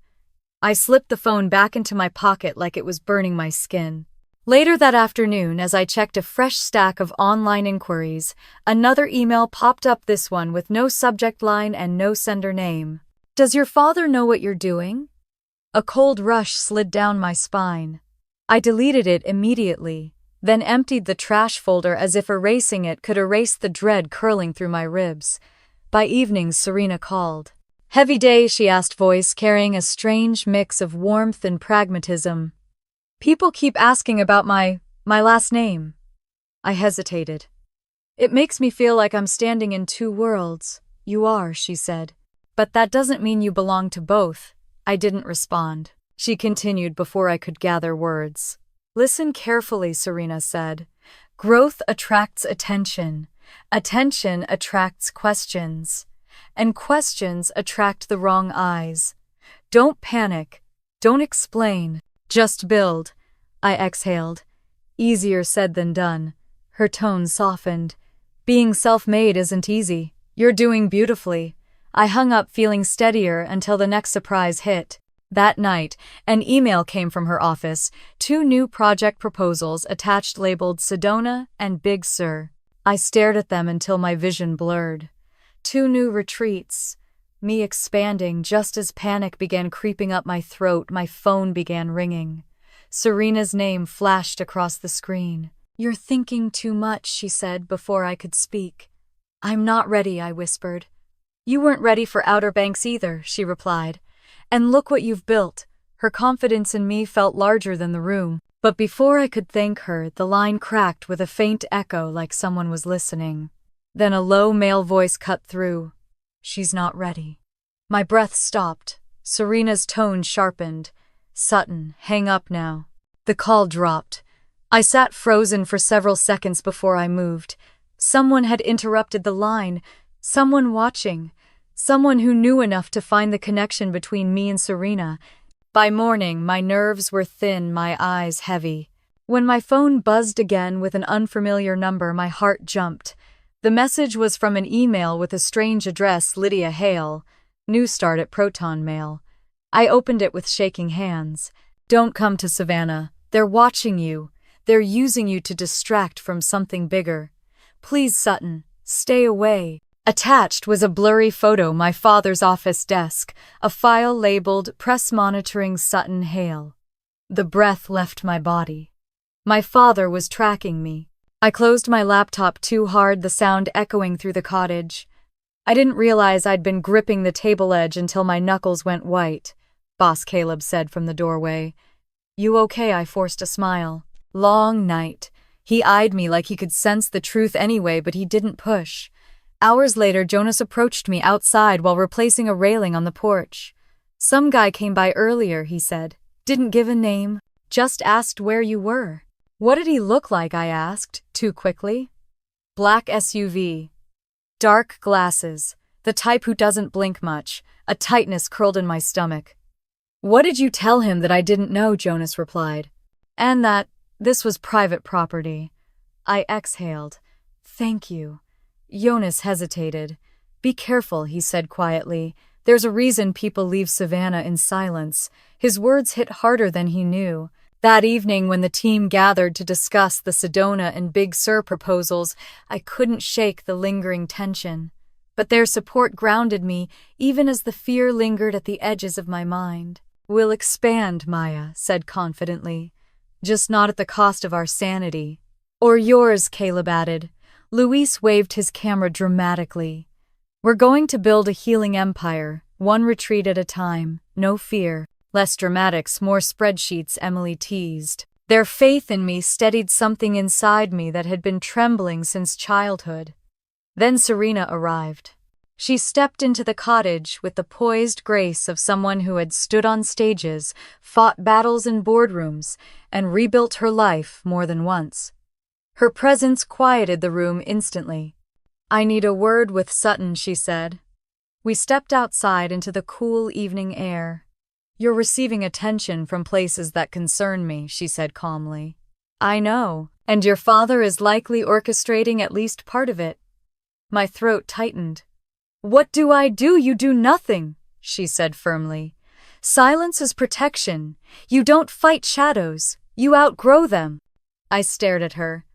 I slipped the phone back into my pocket like it was burning my skin. Later that afternoon, as I checked a fresh stack of online inquiries, another email popped up, this one with no subject line and no sender name. "Does your father know what you're doing?" A cold rush slid down my spine. I deleted it immediately. then emptied the trash folder as if erasing it could erase the dread curling through my ribs. By evening, Serena called. "Heavy day?" she asked, voice carrying a strange mix of warmth and pragmatism. "People keep asking about my last name." I hesitated. "It makes me feel like I'm standing in two worlds." "You are," she said. "But that doesn't mean you belong to both." I didn't respond. She continued before I could gather words. "Listen carefully," Serena said. "Growth attracts attention. Attention attracts questions. And questions attract the wrong eyes. Don't panic. Don't explain. Just build." I exhaled. Easier said than done. Her tone softened. "Being self-made isn't easy. You're doing beautifully." I hung up, feeling steadier until the next surprise hit. That night, an email came from her office, 2 new project proposals attached labeled Sedona and Big Sur. I stared at them until my vision blurred. 2 new retreats. Me expanding just as panic began creeping up my throat. My phone began ringing. Serena's name flashed across the screen. "You're thinking too much," she said before I could speak. "I'm not ready," I whispered. "You weren't ready for Outer Banks either," she replied. "And look what you've built." Her confidence in me felt larger than the room. But before I could thank her, the line cracked with a faint echo like someone was listening. Then a low male voice cut through. "She's not ready." My breath stopped. Serena's tone sharpened. "Sutton, hang up now." The call dropped. I sat frozen for several seconds before I moved. Someone had interrupted the line. Someone watching. Someone who knew enough to find the connection between me and Serena. By morning, my nerves were thin, my eyes heavy. When my phone buzzed again with an unfamiliar number, my heart jumped. The message was from an email with a strange address, Lydia Hale, new start at Proton Mail. I opened it with shaking hands. "Don't come to Savannah. They're watching you. They're using you to distract from something bigger. Please, Sutton, stay away." Attached was a blurry photo, my father's office desk, a file labeled "Press Monitoring Sutton Hale." The breath left my body. My father was tracking me. I closed my laptop too hard, the sound echoing through the cottage. I didn't realize I'd been gripping the table edge until my knuckles went white. Boss Caleb said from the doorway. "You okay?" I forced a smile. Long night. He eyed me like he could sense the truth anyway, but he didn't push. Hours later, Jonas approached me outside while replacing a railing on the porch. "Some guy came by earlier," he said. "Didn't give a name. Just asked where you were." "What did he look like?" I asked, too quickly. "Black SUV. Dark glasses. The type who doesn't blink much." A tightness curled in my stomach. "What did you tell him that I didn't know?" Jonas replied. "And that this was private property." I exhaled. "Thank you." Jonas hesitated. "Be careful," he said quietly. "There's a reason people leave Savannah in silence." His words hit harder than he knew. That evening, when the team gathered to discuss the Sedona and Big Sur proposals, I couldn't shake the lingering tension. But their support grounded me, even as the fear lingered at the edges of my mind. "We'll expand," Maya said confidently. "Just not at the cost of our sanity." "Or yours," Caleb added. Luis waved his camera dramatically. "We're going to build a healing empire, one retreat at a time, no fear." Less dramatics, more spreadsheets, Emily teased. Their faith in me steadied something inside me that had been trembling since childhood. Then Serena arrived. She stepped into the cottage with the poised grace of someone who had stood on stages, fought battles in boardrooms, and rebuilt her life more than once. Her presence quieted the room instantly. "I need a word with Sutton," she said. We stepped outside into the cool evening air. "You're receiving attention from places that concern me," she said calmly. "I know, and your father is likely orchestrating at least part of it." My throat tightened. "What do I do?" "You do nothing," she said firmly. "Silence is protection. You don't fight shadows. You outgrow them." I stared at her.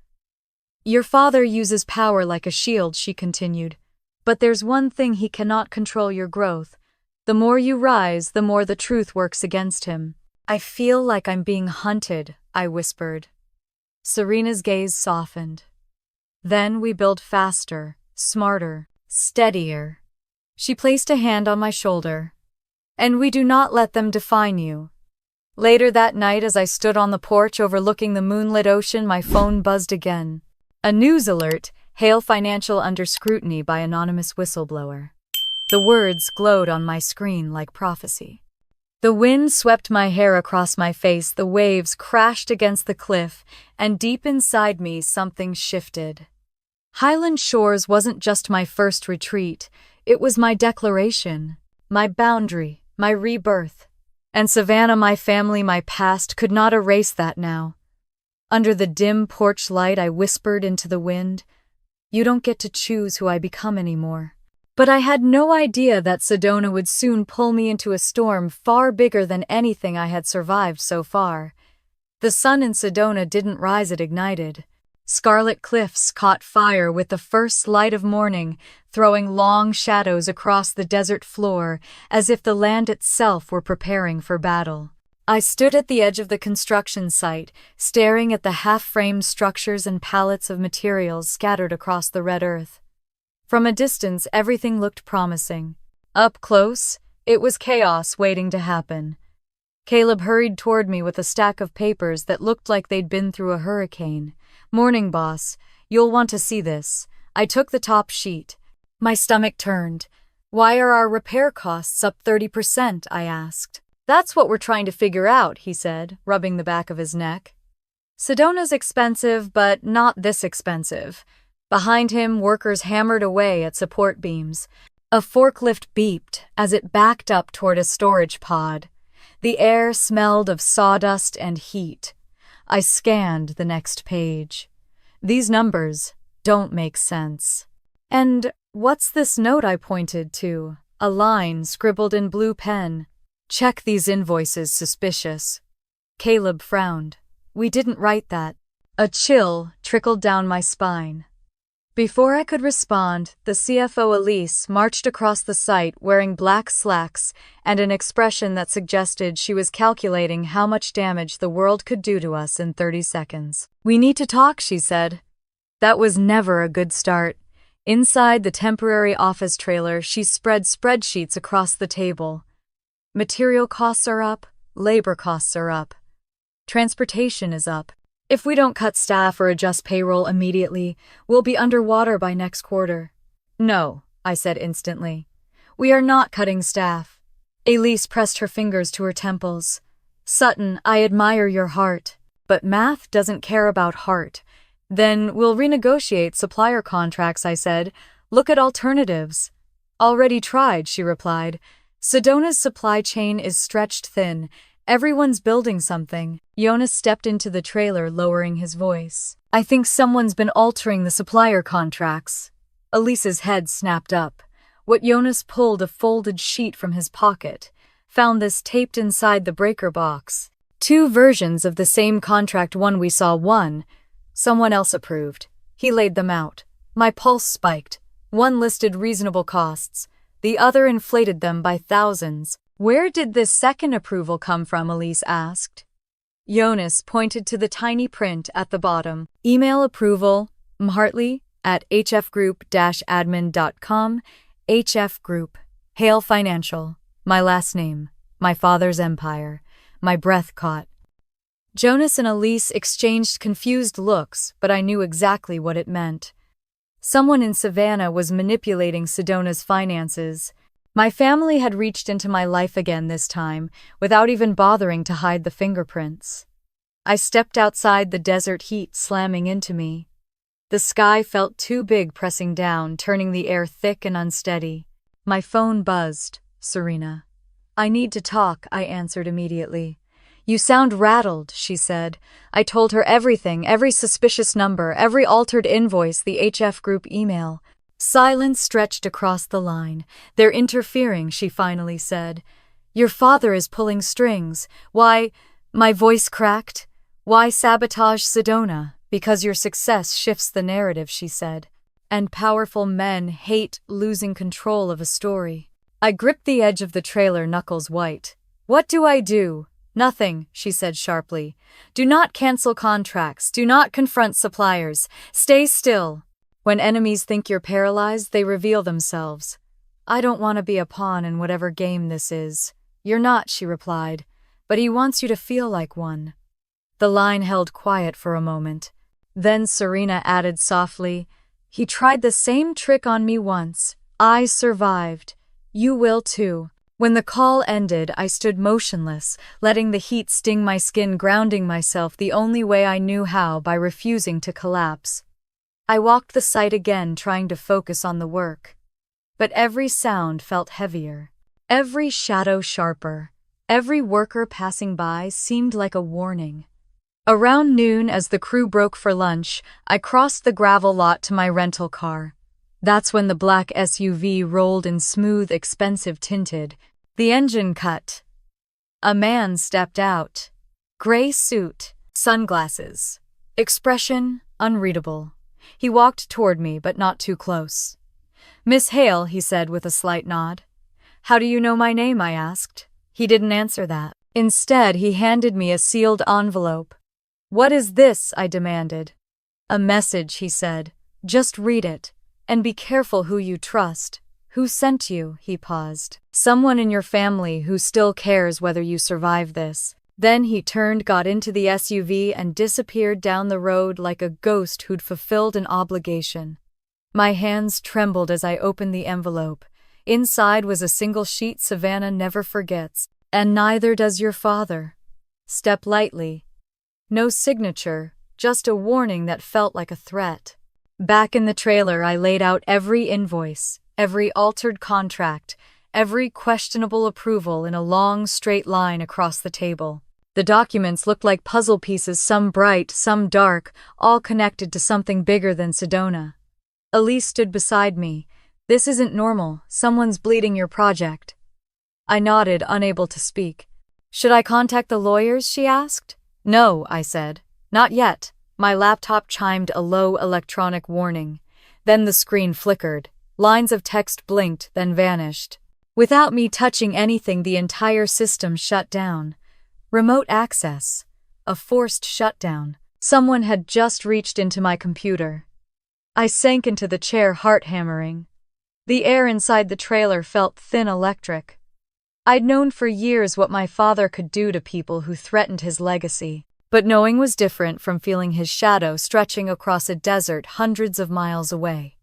"Your father uses power like a shield," she continued. "But there's one thing: he cannot control your growth. The more you rise, the more the truth works against him." "I feel like I'm being hunted," I whispered. Serena's gaze softened. Then we build faster, smarter, steadier. She placed a hand on my shoulder. And we do not let them define you. Later that night, as I stood on the porch overlooking the moonlit ocean, my phone buzzed again. A news alert, Hail Financial under scrutiny by anonymous whistleblower. The words glowed on my screen like prophecy. The wind swept my hair across my face, the waves crashed against the cliff, and deep inside me something shifted. Highland Shores wasn't just my first retreat, it was my declaration, my boundary, my rebirth. And Savannah, my family, my past, could not erase that now. Under the dim porch light, I whispered into the wind, "You don't get to choose who I become anymore." But I had no idea that Sedona would soon pull me into a storm far bigger than anything I had survived so far. The sun in Sedona didn't rise, it ignited. Scarlet cliffs caught fire with the first light of morning, throwing long shadows across the desert floor, as if the land itself were preparing for battle. I stood at the edge of the construction site, staring at the half-framed structures and pallets of materials scattered across the red earth. From a distance, everything looked promising. Up close, it was chaos waiting to happen. Caleb hurried toward me with a stack of papers that looked like they'd been through a hurricane. "Morning, boss. You'll want to see this." I took the top sheet. My stomach turned. "Why are our repair costs up 30%? I asked. "That's what we're trying to figure out," he said, rubbing the back of his neck. "Sedona's expensive, but not this expensive." Behind him, workers hammered away at support beams. A forklift beeped as it backed up toward a storage pod. The air smelled of sawdust and heat. I scanned the next page. These numbers don't make sense. "And what's this note?" I pointed to. A line scribbled in blue pen. "Check these invoices, suspicious." Caleb frowned. "We didn't write that." A chill trickled down my spine. Before I could respond, the CFO Elise marched across the site wearing black slacks and an expression that suggested she was calculating how much damage the world could do to us in 30 seconds. "We need to talk," she said. That was never a good start. Inside the temporary office trailer, she spread spreadsheets across the table. Material costs are up, labor costs are up. Transportation is up. If we don't cut staff or adjust payroll immediately, we'll be underwater by next quarter. "No," I said instantly. "We are not cutting staff." Elise pressed her fingers to her temples. "Sutton, I admire your heart, but math doesn't care about heart." "Then we'll renegotiate supplier contracts," I said. "Look at alternatives." "Already tried," she replied. "Sedona's supply chain is stretched thin. Everyone's building something." Jonas stepped into the trailer, lowering his voice. "I think someone's been altering the supplier contracts." Elise's head snapped up. Jonas pulled a folded sheet from his pocket. "Found this taped inside the breaker box. 2 versions of the same contract, one we saw, one someone else approved." He laid them out. My pulse spiked. One listed reasonable costs. The other inflated them by thousands. "Where did this second approval come from?" Elise asked. Jonas pointed to the tiny print at the bottom. "Email approval, mhartley@hfgroup-admin.com, HF Group, Hail Financial, my last name, my father's empire." My breath caught. Jonas and Elise exchanged confused looks, but I knew exactly what it meant. Someone in Savannah was manipulating Sedona's finances. My family had reached into my life again this time, without even bothering to hide the fingerprints. I stepped outside, the desert heat slamming into me. The sky felt too big, pressing down, turning the air thick and unsteady. My phone buzzed. "Serena." "I need to talk," I answered immediately. "You sound rattled," she said. I told her everything, every suspicious number, every altered invoice, the HF Group email. Silence stretched across the line. "They're interfering," she finally said. "Your father is pulling strings. Why—" My voice cracked. "Why sabotage Sedona? Because your success shifts the narrative," she said. "And powerful men hate losing control of a story." I gripped the edge of the trailer, knuckles white. "What do I do?" Nothing, she said sharply. Do not cancel contracts. Do not confront suppliers. Stay still. When enemies think you're paralyzed, they reveal themselves. I don't want to be a pawn in whatever game this is. You're not, she replied, but he wants you to feel like one. The line held quiet for a moment. Then Serena added softly, he tried the same trick on me once. I survived. You will too. When the call ended, I stood motionless, letting the heat sting my skin, grounding myself the only way I knew how, by refusing to collapse. I walked the site again, trying to focus on the work. But every sound felt heavier, every shadow sharper, every worker passing by seemed like a warning. Around noon, as the crew broke for lunch, I crossed the gravel lot to my rental car. That's when the black SUV rolled in smooth, expensive tinted. The engine cut. A man stepped out. Gray suit, sunglasses. Expression unreadable. He walked toward me, but not too close. Miss Hale, he said with a slight nod. How do you know my name? I asked. He didn't answer that. Instead, he handed me a sealed envelope. What is this? I demanded. A message, he said. Just read it. And be careful who you trust. Who sent you? He paused. Someone in your family who still cares whether you survive this. Then he turned, got into the SUV, and disappeared down the road like a ghost who'd fulfilled an obligation. My hands trembled as I opened the envelope. Inside was a single sheet Savannah never forgets. And neither does your father. Step lightly. No signature, just a warning that felt like a threat. Back in the trailer, I laid out every invoice, every altered contract, every questionable approval in a long, straight line across the table. The documents looked like puzzle pieces, some bright, some dark, all connected to something bigger than Sedona. Elise stood beside me. This isn't normal. Someone's bleeding your project. I nodded, unable to speak. Should I contact the lawyers? She asked. No, I said. Not yet. My laptop chimed a low electronic warning. Then the screen flickered. Lines of text blinked, then vanished. Without me touching anything, the entire system shut down. Remote access. A forced shutdown. Someone had just reached into my computer. I sank into the chair, heart hammering. The air inside the trailer felt thin, electric. I'd known for years what my father could do to people who threatened his legacy. But knowing was different from feeling his shadow stretching across a desert hundreds of miles away.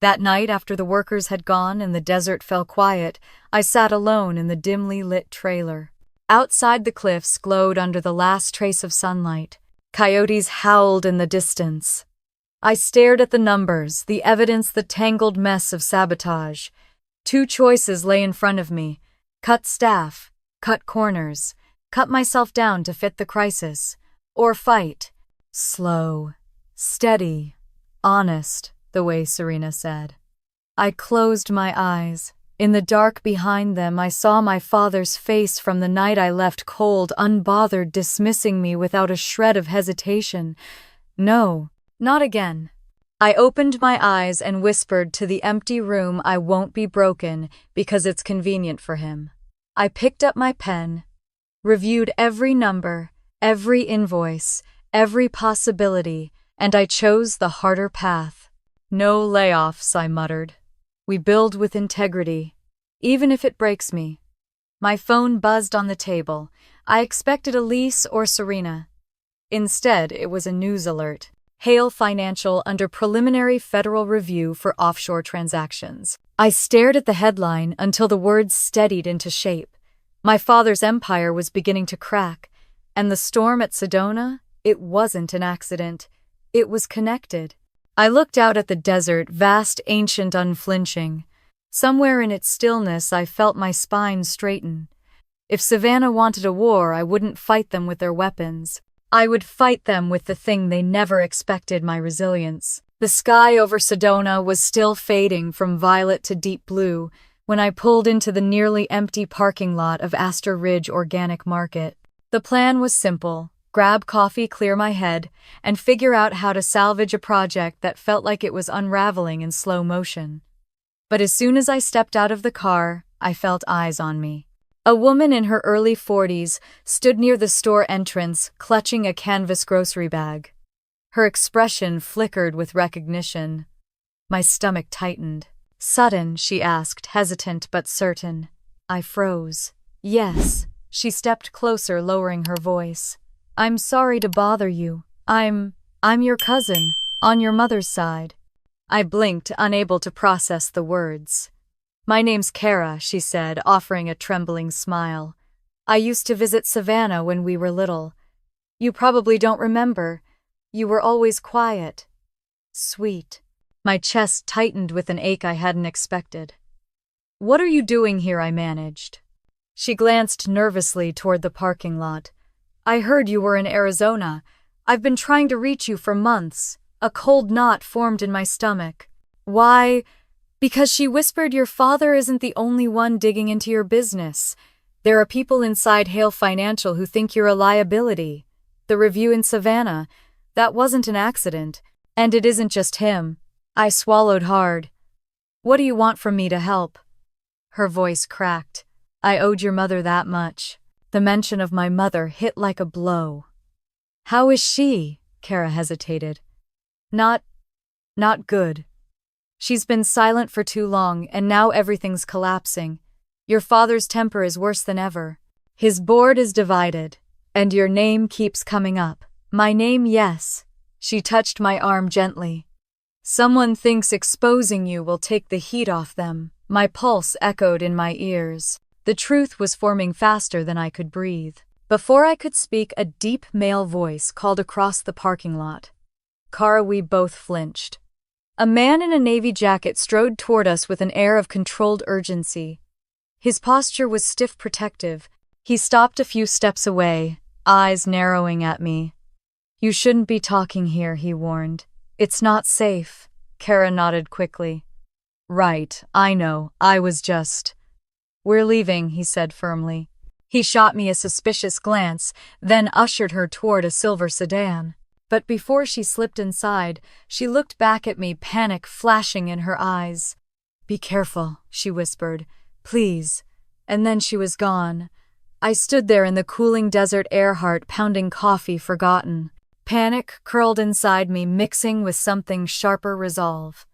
That night, after the workers had gone and the desert fell quiet, I sat alone in the dimly lit trailer. Outside, the cliffs glowed under the last trace of sunlight. Coyotes howled in the distance. I stared at the numbers, the evidence, the tangled mess of sabotage. 2 choices lay in front of me. Cut staff, cut corners, cut myself down to fit the crisis, or fight. Slow, steady, honest, the way Serena said. I closed my eyes. In the dark behind them, I saw my father's face from the night I left, cold, unbothered, dismissing me without a shred of hesitation. No, not again. I opened my eyes and whispered to the empty room, I won't be broken because it's convenient for him. I picked up my pen, reviewed every number, every invoice, every possibility, and I chose the harder path. No layoffs, I muttered. We build with integrity, even if it breaks me. My phone buzzed on the table. I expected Elise or Serena. Instead, it was a news alert. Hale Financial under preliminary federal review for offshore transactions. I stared at the headline until the words steadied into shape. My father's empire was beginning to crack, and the storm at Sedona, it wasn't an accident. It was connected. I looked out at the desert, vast, ancient, unflinching. Somewhere in its stillness, I felt my spine straighten. If Savannah wanted a war, I wouldn't fight them with their weapons. I would fight them with the thing they never expected, my resilience. The sky over Sedona was still fading from violet to deep blue when I pulled into the nearly empty parking lot of Astor Ridge Organic Market. The plan was simple. Grab coffee, clear my head, and figure out how to salvage a project that felt like it was unraveling in slow motion. But as soon as I stepped out of the car, I felt eyes on me. A woman in her early 40s stood near the store entrance, clutching a canvas grocery bag. Her expression flickered with recognition. My stomach tightened. "Sudden?" she asked, hesitant but certain. I froze. "Yes." She stepped closer, lowering her voice. "I'm sorry to bother you. I'm your cousin, on your mother's side." I blinked, unable to process the words. "My name's Kara," she said, offering a trembling smile. "I used to visit Savannah when we were little. You probably don't remember. You were always quiet. Sweet." My chest tightened with an ache I hadn't expected. "What are you doing here?" I managed. She glanced nervously toward the parking lot. "I heard you were in Arizona. I've been trying to reach you for months." A cold knot formed in my stomach. "Why?" "Because," she whispered, "your father isn't the only one digging into your business. There are people inside Hale Financial who think you're a liability. The review in Savannah, that wasn't an accident. And it isn't just him." I swallowed hard. "What do you want from me to help?" Her voice cracked. "I owed your mother that much." The mention of my mother hit like a blow. "How is she?" Kara hesitated. Not good. She's been silent for too long, and now everything's collapsing. Your father's temper is worse than ever. His board is divided, and your name keeps coming up." "My name, yes." She touched my arm gently. "Someone thinks exposing you will take the heat off them." My pulse echoed in my ears. The truth was forming faster than I could breathe. Before I could speak, a deep male voice called across the parking lot. Kara, we both flinched. A man in a navy jacket strode toward us with an air of controlled urgency. His posture was stiff, protective. He stopped a few steps away, eyes narrowing at me. "You shouldn't be talking here," he warned. "It's not safe." Kara nodded quickly. "Right, I know, I was just—" "We're leaving," he said firmly. He shot me a suspicious glance, then ushered her toward a silver sedan. But before she slipped inside, she looked back at me, panic flashing in her eyes. "Be careful," she whispered. "Please." And then she was gone. I stood there in the cooling desert air, heart pounding, coffee forgotten. Panic curled inside me, mixing with something sharper, resolve.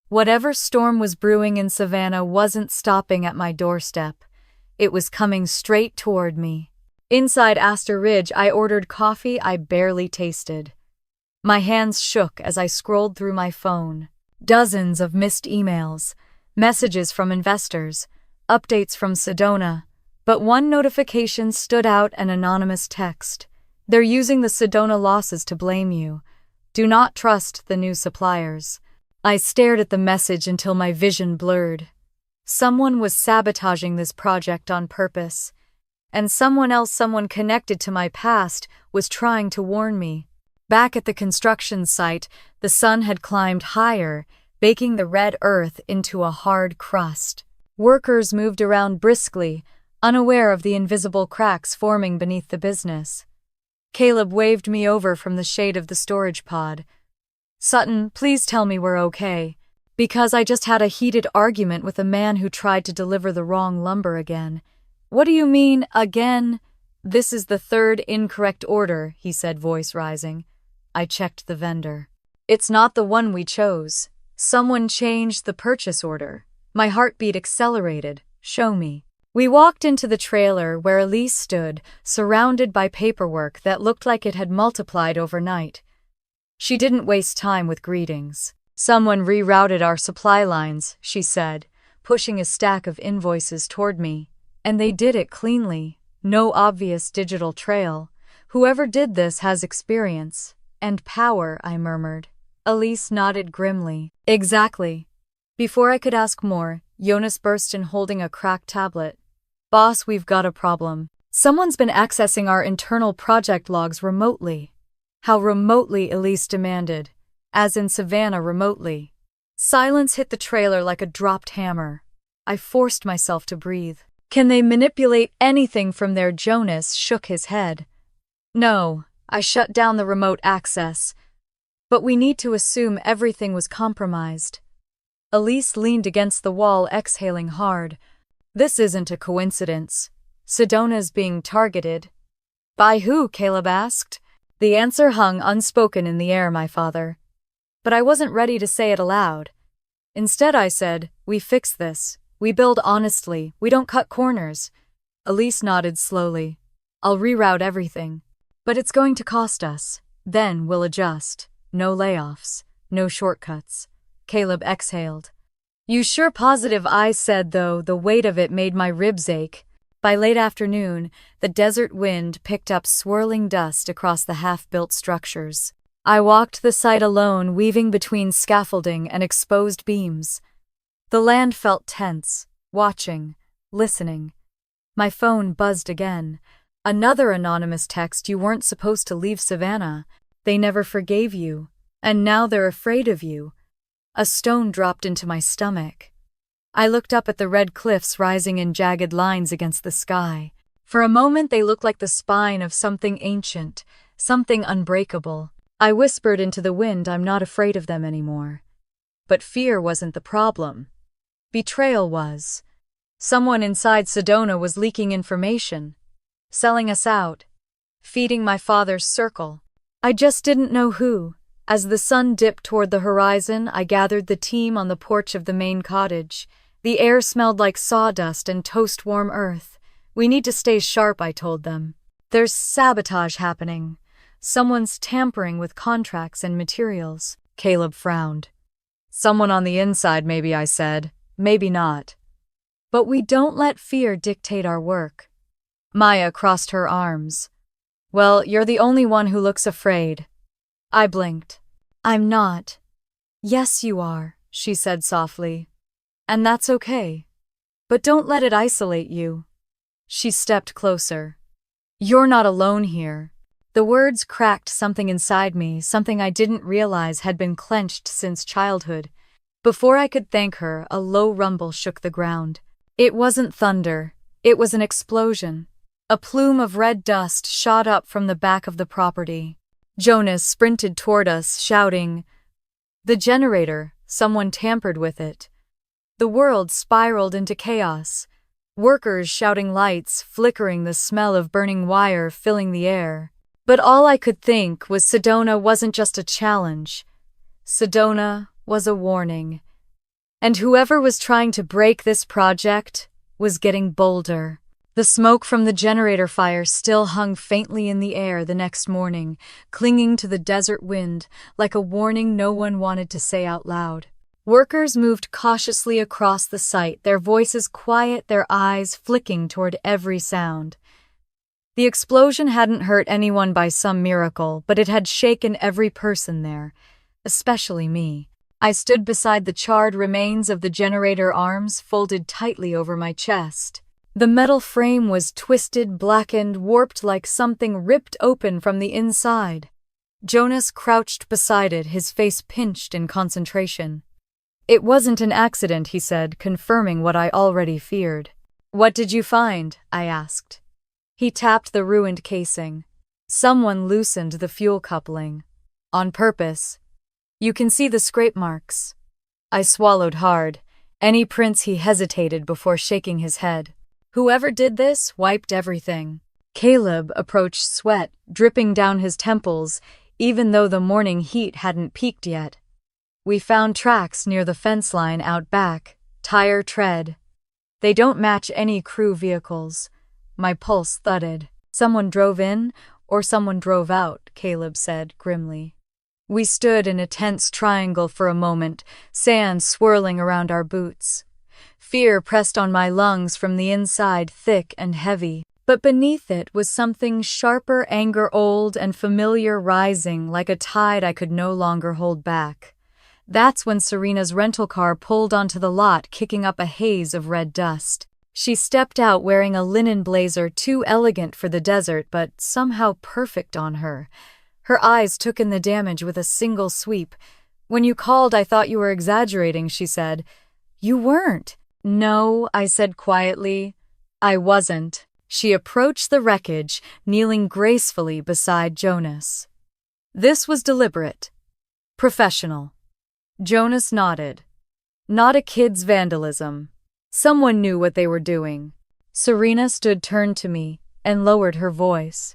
Whatever storm was brewing in Savannah wasn't stopping at my doorstep. It was coming straight toward me. Inside Astor Ridge, I ordered coffee I barely tasted. My hands shook as I scrolled through my phone. Dozens of missed emails, messages from investors, updates from Sedona. But one notification stood out, an anonymous text. "They're using the Sedona losses to blame you. Do not trust the new suppliers." I stared at the message until my vision blurred. Someone was sabotaging this project on purpose. And someone else, someone connected to my past, was trying to warn me. Back at the construction site, the sun had climbed higher, baking the red earth into a hard crust. Workers moved around briskly, unaware of the invisible cracks forming beneath the business. Caleb waved me over from the shade of the storage pod. "Sutton, please tell me we're okay. Because I just had a heated argument with a man who tried to deliver the wrong lumber again." "What do you mean, again?" "This is the third incorrect order," he said, voice rising. I checked the vendor. "It's not the one we chose. Someone changed the purchase order." My heartbeat accelerated. "Show me." We walked into the trailer where Elise stood, surrounded by paperwork that looked like it had multiplied overnight. She didn't waste time with greetings. "Someone rerouted our supply lines," she said, pushing a stack of invoices toward me. "And they did it cleanly. No obvious digital trail. Whoever did this has experience. And power," I murmured. Elise nodded grimly. "Exactly." Before I could ask more, Jonas burst in, holding a cracked tablet. "Boss, we've got a problem. Someone's been accessing our internal project logs remotely." "How remotely?" Elise demanded. "As in Savannah remotely." Silence hit the trailer like a dropped hammer. I forced myself to breathe. "Can they manipulate anything from there?" Jonas shook his head. "No, I shut down the remote access. But we need to assume everything was compromised." Elise leaned against the wall, exhaling hard. "This isn't a coincidence. Sedona's being targeted. By who? Caleb asked. The answer hung unspoken in the air, my father. But I wasn't ready to say it aloud. Instead, I said, we fix this. We build honestly. We don't cut corners. Elise nodded slowly. I'll reroute everything. But it's going to cost us. Then we'll adjust. No layoffs. No shortcuts. Caleb exhaled. You sure positive? I said, though the weight of it made my ribs ache. By late afternoon, the desert wind picked up swirling dust across the half-built structures. I walked the site alone, weaving between scaffolding and exposed beams. The land felt tense, watching, listening. My phone buzzed again. Another anonymous text: you weren't supposed to leave Savannah. They never forgave you. And now they're afraid of you. A stone dropped into my stomach. I looked up at the red cliffs rising in jagged lines against the sky. For a moment they looked like the spine of something ancient, something unbreakable. I whispered into the wind, I'm not afraid of them anymore. But fear wasn't the problem. Betrayal was. Someone inside Sedona was leaking information, selling us out, feeding my father's circle. I just didn't know who. As the sun dipped toward the horizon, I gathered the team on the porch of the main cottage. The air smelled like sawdust and toast-warm earth. We need to stay sharp, I told them. There's sabotage happening. Someone's tampering with contracts and materials. Caleb frowned. Someone on the inside, maybe, I said. Maybe not. But we don't let fear dictate our work. Maya crossed her arms. Well, you're the only one who looks afraid. I blinked. I'm not. Yes, you are, she said softly. And that's okay. But don't let it isolate you. She stepped closer. You're not alone here. The words cracked something inside me, something I didn't realize had been clenched since childhood. Before I could thank her, a low rumble shook the ground. It wasn't thunder. It was an explosion. A plume of red dust shot up from the back of the property. Jonas sprinted toward us, shouting, "The generator! Someone tampered with it!" The world spiraled into chaos. Workers shouting, lights flickering, the smell of burning wire filling the air. But all I could think was Sedona wasn't just a challenge. Sedona was a warning. And whoever was trying to break this project was getting bolder. The smoke from the generator fire still hung faintly in the air the next morning, clinging to the desert wind like a warning no one wanted to say out loud. Workers moved cautiously across the site, their voices quiet, their eyes flicking toward every sound. The explosion hadn't hurt anyone by some miracle, but it had shaken every person there, especially me. I stood beside the charred remains of the generator, arms folded tightly over my chest. The metal frame was twisted, blackened, warped like something ripped open from the inside. Jonas crouched beside it, his face pinched in concentration. It wasn't an accident, he said, confirming what I already feared. What did you find? I asked. He tapped the ruined casing. Someone loosened the fuel coupling. On purpose. You can see the scrape marks. I swallowed hard. Any prints? He hesitated before shaking his head. Whoever did this wiped everything. Caleb approached, sweat dripping down his temples, even though the morning heat hadn't peaked yet. We found tracks near the fence line out back, tire tread. They don't match any crew vehicles. My pulse thudded. Someone drove in, or someone drove out, Caleb said grimly. We stood in a tense triangle for a moment, sand swirling around our boots. Fear pressed on my lungs from the inside, thick and heavy. But beneath it was something sharper, anger, old and familiar, rising like a tide I could no longer hold back. That's when Serena's rental car pulled onto the lot, kicking up a haze of red dust. She stepped out wearing a linen blazer, too elegant for the desert, but somehow perfect on her. Her eyes took in the damage with a single sweep. When you called, I thought you were exaggerating, she said. You weren't. No, I said quietly. I wasn't. She approached the wreckage, kneeling gracefully beside Jonas. This was deliberate. Professional. Jonas nodded. Not a kid's vandalism. Someone knew what they were doing. Serena stood turned to me and lowered her voice.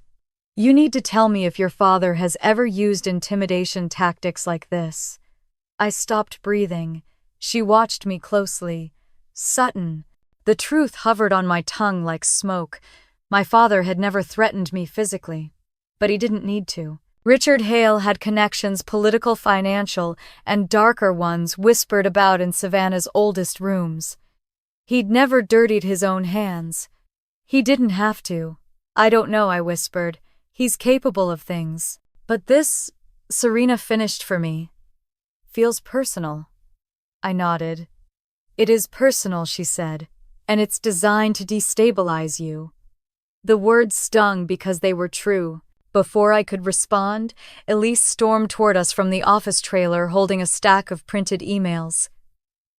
You need to tell me if your father has ever used intimidation tactics like this. I stopped breathing. She watched me closely. Sutton. The truth hovered on my tongue like smoke. My father had never threatened me physically, but he didn't need to. Richard Hale had connections, political, financial, and darker ones whispered about in Savannah's oldest rooms. He'd never dirtied his own hands. He didn't have to. I don't know, I whispered. He's capable of things. But this, Serena finished for me, feels personal. I nodded. It is personal, she said, and it's designed to destabilize you. The words stung because they were true. Before I could respond, Elise stormed toward us from the office trailer holding a stack of printed emails.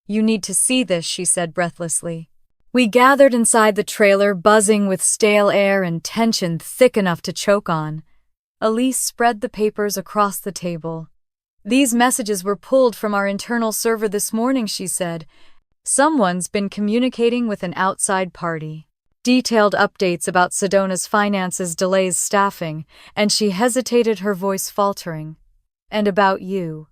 You need to see this, she said breathlessly. We gathered inside the trailer, buzzing with stale air and tension thick enough to choke on. Elise spread the papers across the table. These messages were pulled from our internal server this morning, she said. Someone's been communicating with an outside party. Detailed updates about Sedona's finances, delays, staffing, and she hesitated, her voice faltering. And about you.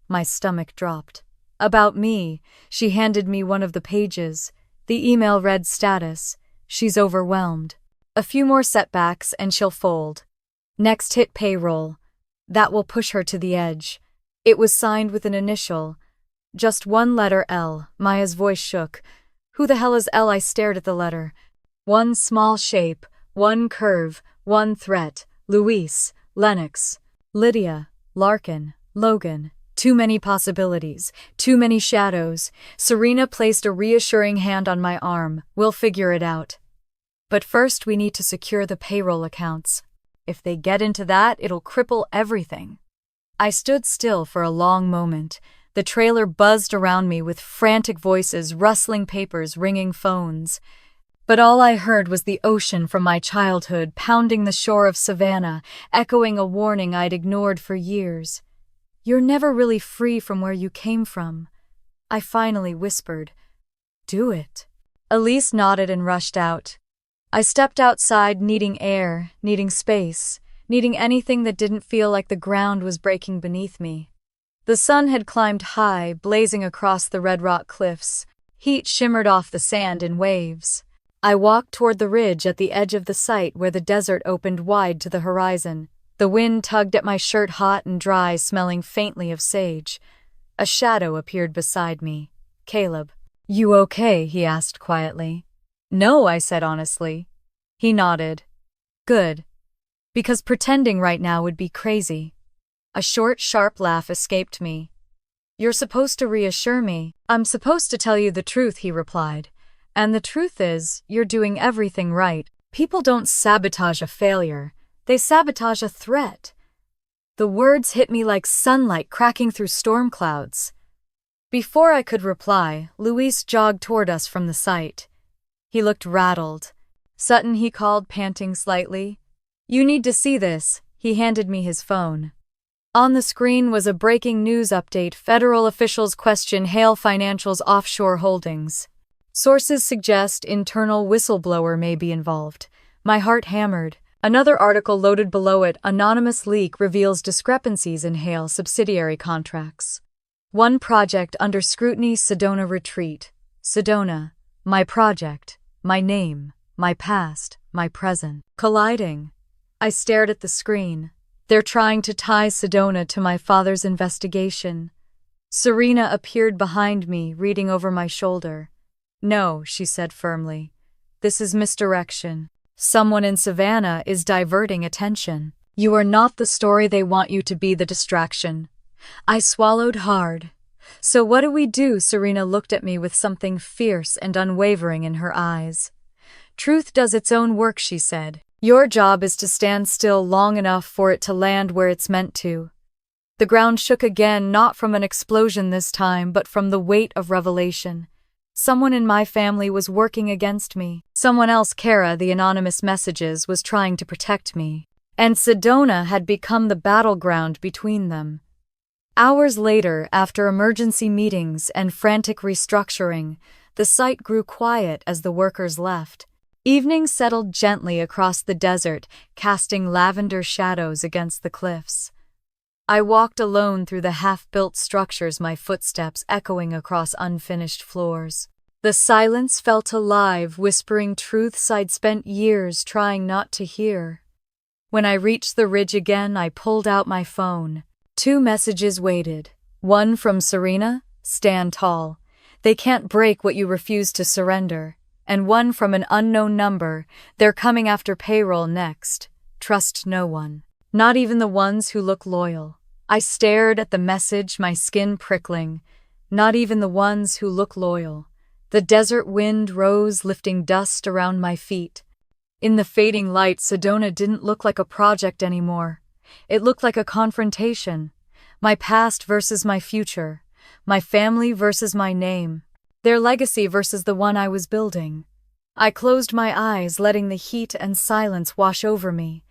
My stomach dropped. About me. She handed me one of the pages. The email read status. She's overwhelmed. A few more setbacks and she'll fold. Next hit payroll. That will push her to the edge. It was signed with an initial. Just one letter, L. Maya's voice shook. Who the hell is L? I stared at the letter. One small shape, one curve, one threat. Luis, Lennox, Lydia, Larkin, Logan. Too many possibilities, too many shadows. Serena placed a reassuring hand on my arm. We'll figure it out. But first we need to secure the payroll accounts. If they get into that, it'll cripple everything. I stood still for a long moment. The trailer buzzed around me with frantic voices, rustling papers, ringing phones. But all I heard was the ocean from my childhood pounding the shore of Savannah, echoing a warning I'd ignored for years. You're never really free from where you came from. I finally whispered. Do it. Elise nodded and rushed out. I stepped outside, needing air, needing space, needing anything that didn't feel like the ground was breaking beneath me. The sun had climbed high, blazing across the red rock cliffs. Heat shimmered off the sand in waves. I walked toward the ridge at the edge of the site where the desert opened wide to the horizon. The wind tugged at my shirt, hot and dry, smelling faintly of sage. A shadow appeared beside me. Caleb. You okay? He asked quietly. No, I said honestly. He nodded. Good. Because pretending right now would be crazy. A short, sharp laugh escaped me. You're supposed to reassure me. I'm supposed to tell you the truth, he replied. And the truth is, you're doing everything right. People don't sabotage a failure. They sabotage a threat. The words hit me like sunlight cracking through storm clouds. Before I could reply, Luis jogged toward us from the site. He looked rattled. Sutton, he called, panting slightly. You need to see this. He handed me his phone. On the screen was a breaking news update. Federal officials question Hale Financial's offshore holdings. Sources suggest internal whistleblower may be involved. My heart hammered. Another article loaded below it, anonymous leak reveals discrepancies in Hale subsidiary contracts. One project under scrutiny, Sedona Retreat. Sedona, my project, my name, my past, my present. Colliding. I stared at the screen. They're trying to tie Sedona to my father's investigation. Serena appeared behind me, reading over my shoulder. No, she said firmly. This is misdirection. Someone in Savannah is diverting attention. You are not the story they want you to be, the distraction. I swallowed hard. So what do we do? Serena looked at me with something fierce and unwavering in her eyes. Truth does its own work, she said. Your job is to stand still long enough for it to land where it's meant to. The ground shook again, not from an explosion this time, but from the weight of revelation. Someone in my family was working against me. Someone else, Kara, the anonymous messages, was trying to protect me. And Sedona had become the battleground between them. Hours later, after emergency meetings and frantic restructuring, the site grew quiet as the workers left. Evening settled gently across the desert, casting lavender shadows against the cliffs. I walked alone through the half-built structures, my footsteps echoing across unfinished floors. The silence felt alive, whispering truths I'd spent years trying not to hear. When I reached the ridge again, I pulled out my phone. 2 messages waited. One from Serena, "Stand tall. They can't break what you refuse to surrender." And one from an unknown number, "They're coming after payroll next. Trust no one. Not even the ones who look loyal." I stared at the message, my skin prickling. Not even the ones who look loyal. The desert wind rose, lifting dust around my feet. In the fading light, Sedona didn't look like a project anymore. It looked like a confrontation. My past versus my future. My family versus my name. Their legacy versus the one I was building. I closed my eyes, letting the heat and silence wash over me.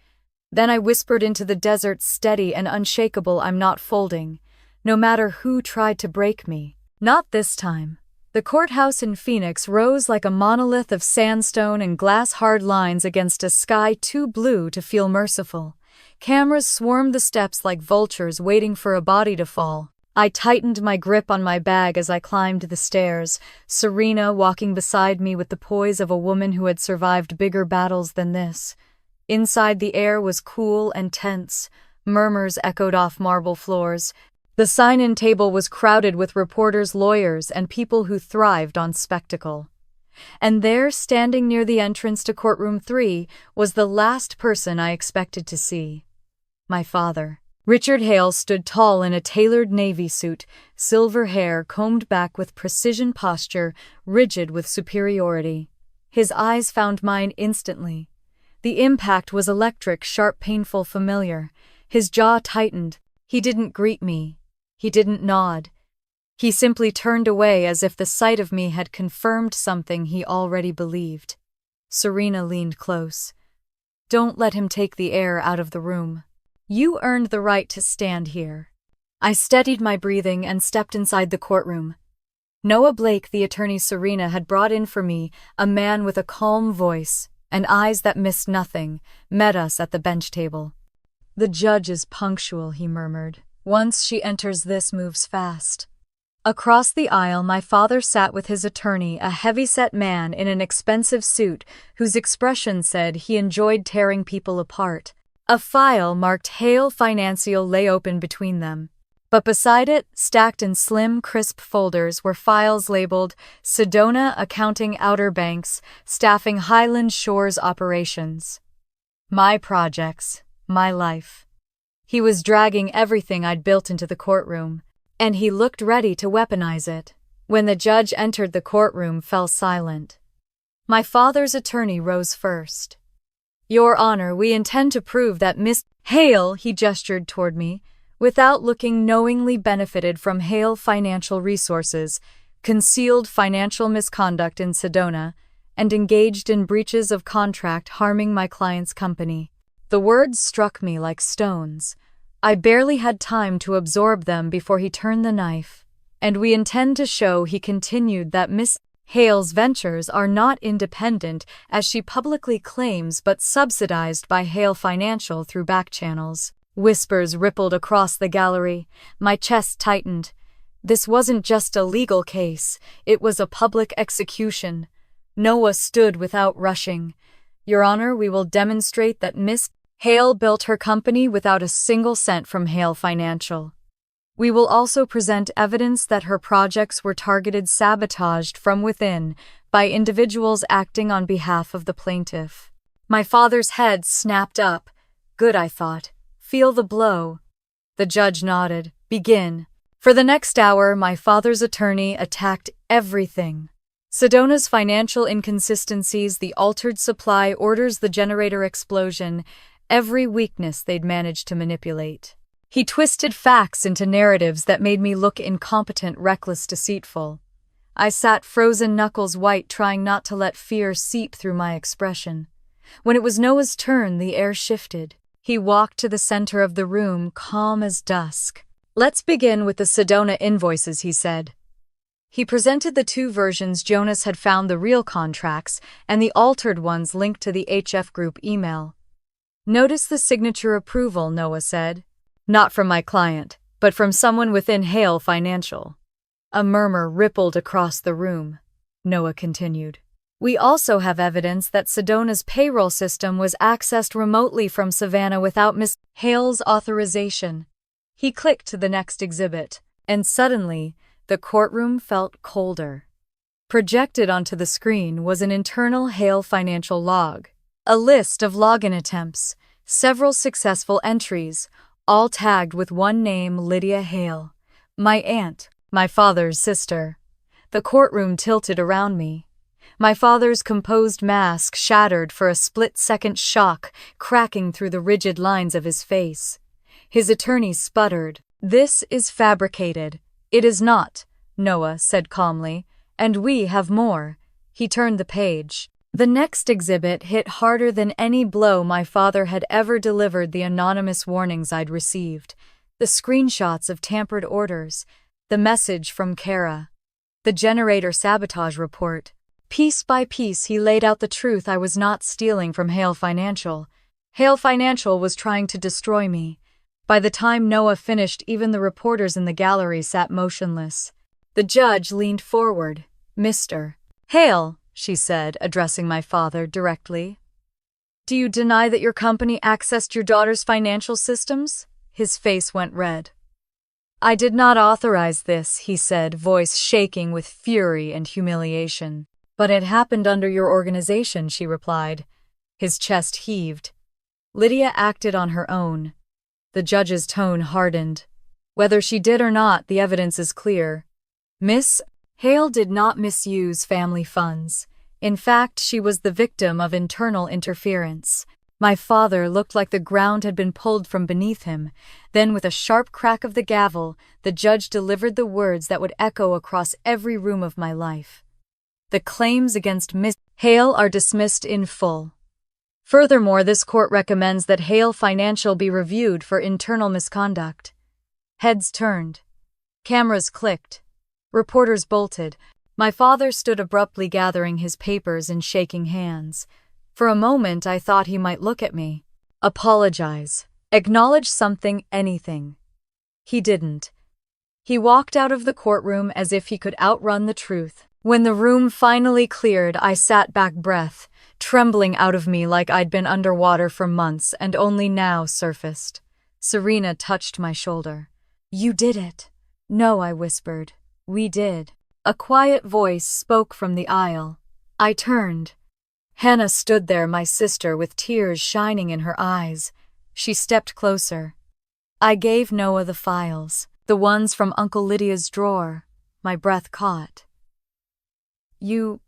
Then I whispered into the desert, steady and unshakable, "I'm not folding, no matter who tried to break me. Not this time." The courthouse in Phoenix rose like a monolith of sandstone and glass-hard lines against a sky too blue to feel merciful. Cameras swarmed the steps like vultures waiting for a body to fall. I tightened my grip on my bag as I climbed the stairs, Serena walking beside me with the poise of a woman who had survived bigger battles than this. Inside, the air was cool and tense. Murmurs echoed off marble floors. The sign-in table was crowded with reporters, lawyers, and people who thrived on spectacle. And there, standing near the entrance to courtroom 3, was the last person I expected to see. My father. Richard Hale stood tall in a tailored navy suit, silver hair combed back with precision, posture rigid with superiority. His eyes found mine instantly. The impact was electric, sharp, painful, familiar. His jaw tightened. He didn't greet me. He didn't nod. He simply turned away, as if the sight of me had confirmed something he already believed. Serena leaned close. "Don't let him take the air out of the room. You earned the right to stand here." I steadied my breathing and stepped inside the courtroom. Noah Blake, the attorney Serena had brought in for me, a man with a calm voice and eyes that missed nothing, met us at the bench table. "The judge is punctual," he murmured. "Once she enters, this moves fast." Across the aisle, my father sat with his attorney, a heavy-set man in an expensive suit whose expression said he enjoyed tearing people apart. A file marked Hale Financial lay open between them. But beside it, stacked in slim, crisp folders, were files labeled Sedona Accounting, Outer Banks, Staffing, Highland Shores Operations. My projects, my life. He was dragging everything I'd built into the courtroom, and he looked ready to weaponize it. When the judge entered, the courtroom fell silent. My father's attorney rose first. "Your Honor, we intend to prove that Miss Hale," he gestured toward me, "without looking, knowingly benefited from Hale Financial Resources, concealed financial misconduct in Sedona, and engaged in breaches of contract harming my client's company." The words struck me like stones. I barely had time to absorb them before he turned the knife. "And we intend to show," he continued, "that Miss Hale's ventures are not independent, as she publicly claims, but subsidized by Hale Financial through back channels." Whispers rippled across the gallery. My chest tightened. This wasn't just a legal case, it was a public execution. Noah stood without rushing. "Your Honor, we will demonstrate that Miss Hale built her company without a single cent from Hale Financial. We will also present evidence that her projects were targeted, sabotaged from within by individuals acting on behalf of the plaintiff." My father's head snapped up. Good, I thought. Feel the blow. The judge nodded. "Begin." For the next hour, my father's attorney attacked everything. Sedona's financial inconsistencies, the altered supply orders, the generator explosion, every weakness they'd managed to manipulate. He twisted facts into narratives that made me look incompetent, reckless, deceitful. I sat frozen, knuckles white, trying not to let fear seep through my expression. When it was Noah's turn, the air shifted. He walked to the center of the room, calm as dusk. "Let's begin with the Sedona invoices," he said. He presented the two versions. Jonas had found the real contracts, and the altered ones linked to the HF Group email. "Notice the signature approval," Noah said. "Not from my client, but from someone within Hale Financial." A murmur rippled across the room. Noah continued. "We also have evidence that Sedona's payroll system was accessed remotely from Savannah without Miss Hale's authorization." He clicked to the next exhibit, and suddenly, the courtroom felt colder. Projected onto the screen was an internal Hale Financial log. A list of login attempts, several successful entries, all tagged with one name: Lydia Hale. My aunt, my father's sister. The courtroom tilted around me. My father's composed mask shattered for a split-second, shock cracking through the rigid lines of his face. His attorney sputtered. "This is fabricated." "It is not," Noah said calmly, "and we have more." He turned the page. The next exhibit hit harder than any blow my father had ever delivered: the anonymous warnings I'd received, the screenshots of tampered orders, the message from Kara, the generator sabotage report. Piece by piece he laid out the truth. I was not stealing from Hale Financial. Hale Financial was trying to destroy me. By the time Noah finished, even the reporters in the gallery sat motionless. The judge leaned forward. "Mr. Hale," she said, addressing my father directly, "do you deny that your company accessed your daughter's financial systems?" His face went red. "I did not authorize this," he said, voice shaking with fury and humiliation. "But it happened under your organization," she replied. His chest heaved. "Lydia acted on her own." The judge's tone hardened. "Whether she did or not, the evidence is clear. Miss Hale did not misuse family funds. In fact, she was the victim of internal interference." My father looked like the ground had been pulled from beneath him. Then, with a sharp crack of the gavel, the judge delivered the words that would echo across every room of my life. "The claims against Miss Hale are dismissed in full. Furthermore, this court recommends that Hale Financial be reviewed for internal misconduct." Heads turned. Cameras clicked. Reporters bolted. My father stood abruptly, gathering his papers and shaking hands. For a moment, I thought he might look at me. Apologize. Acknowledge something, anything. He didn't. He walked out of the courtroom as if he could outrun the truth. When the room finally cleared, I sat back, breath trembling out of me like I'd been underwater for months and only now surfaced. Serena touched my shoulder. "You did it." "No," I whispered. "We did." A quiet voice spoke from the aisle. I turned. Hannah stood there, my sister, with tears shining in her eyes. She stepped closer. I gave Noah the files, the ones from Uncle Lydia's drawer. My breath caught. You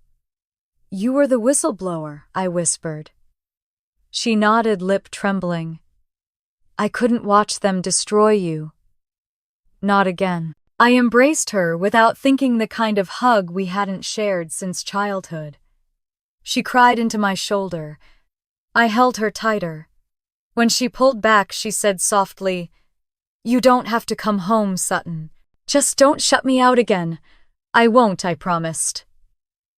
were the whistleblower," I whispered. She nodded, lip trembling. "I couldn't watch them destroy you." "Not again." I embraced her without thinking, the kind of hug we hadn't shared since childhood. She cried into my shoulder. I held her tighter. When she pulled back, she said softly, "You don't have to come home, Sutton. Just don't shut me out again." "I won't," I promised.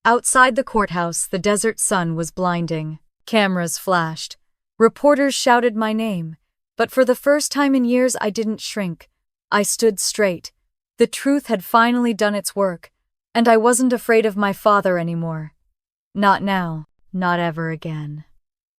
Outside the courthouse, the desert sun was blinding. Cameras flashed. Reporters shouted my name. But for the first time in years, I didn't shrink. I stood straight. The truth had finally done its work, and I wasn't afraid of my father anymore. Not now, not ever again.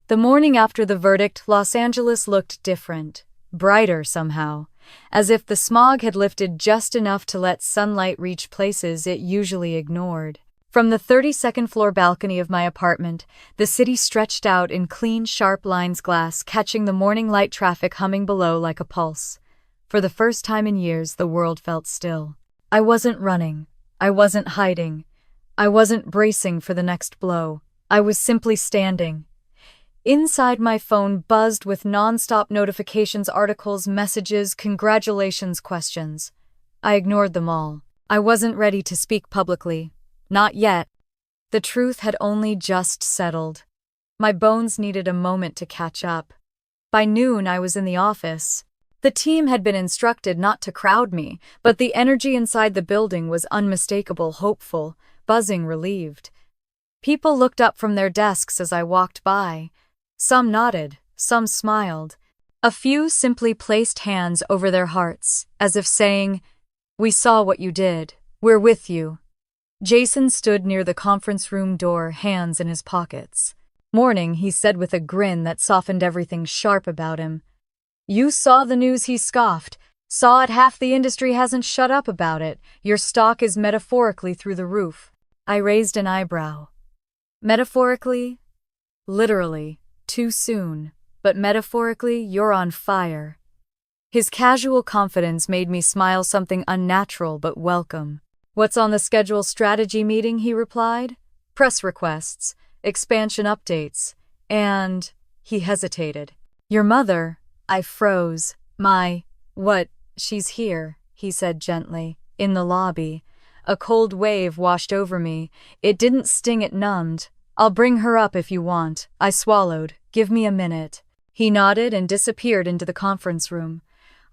The morning after the verdict, Los Angeles looked different, brighter somehow, as if the smog had lifted just enough to let sunlight reach places it usually ignored. From the 32nd floor balcony of my apartment, the city stretched out in clean, sharp lines, glass catching the morning light, traffic humming below like a pulse. For the first time in years, the world felt still. I wasn't running. I wasn't hiding. I wasn't bracing for the next blow. I was simply standing. Inside, my phone buzzed with non-stop notifications, articles, messages, congratulations, questions. I ignored them all. I wasn't ready to speak publicly. Not yet. The truth had only just settled. My bones needed a moment to catch up. By noon, I was in the office. The team had been instructed not to crowd me, but the energy inside the building was unmistakable, hopeful, buzzing, relieved. People looked up from their desks as I walked by. Some nodded, some smiled. A few simply placed hands over their hearts, as if saying, "We saw what you did. We're with you." Jason stood near the conference room door, hands in his pockets. "Morning," he said with a grin that softened everything sharp about him. "You saw the news," he scoffed. "Saw it. Half the industry hasn't shut up about it. Your stock is metaphorically through the roof." I raised an eyebrow. Metaphorically? Literally. Too soon. But metaphorically, you're on fire. His casual confidence made me smile, something unnatural but welcome. "What's on the schedule?" "Strategy meeting," he replied. "Press requests, expansion updates, and—" he hesitated. "Your mother—" I froze. What? "She's here," he said gently, "in the lobby." A cold wave washed over me. It didn't sting, it numbed. "I'll bring her up if you want." I swallowed. "Give me a minute." He nodded and disappeared into the conference room.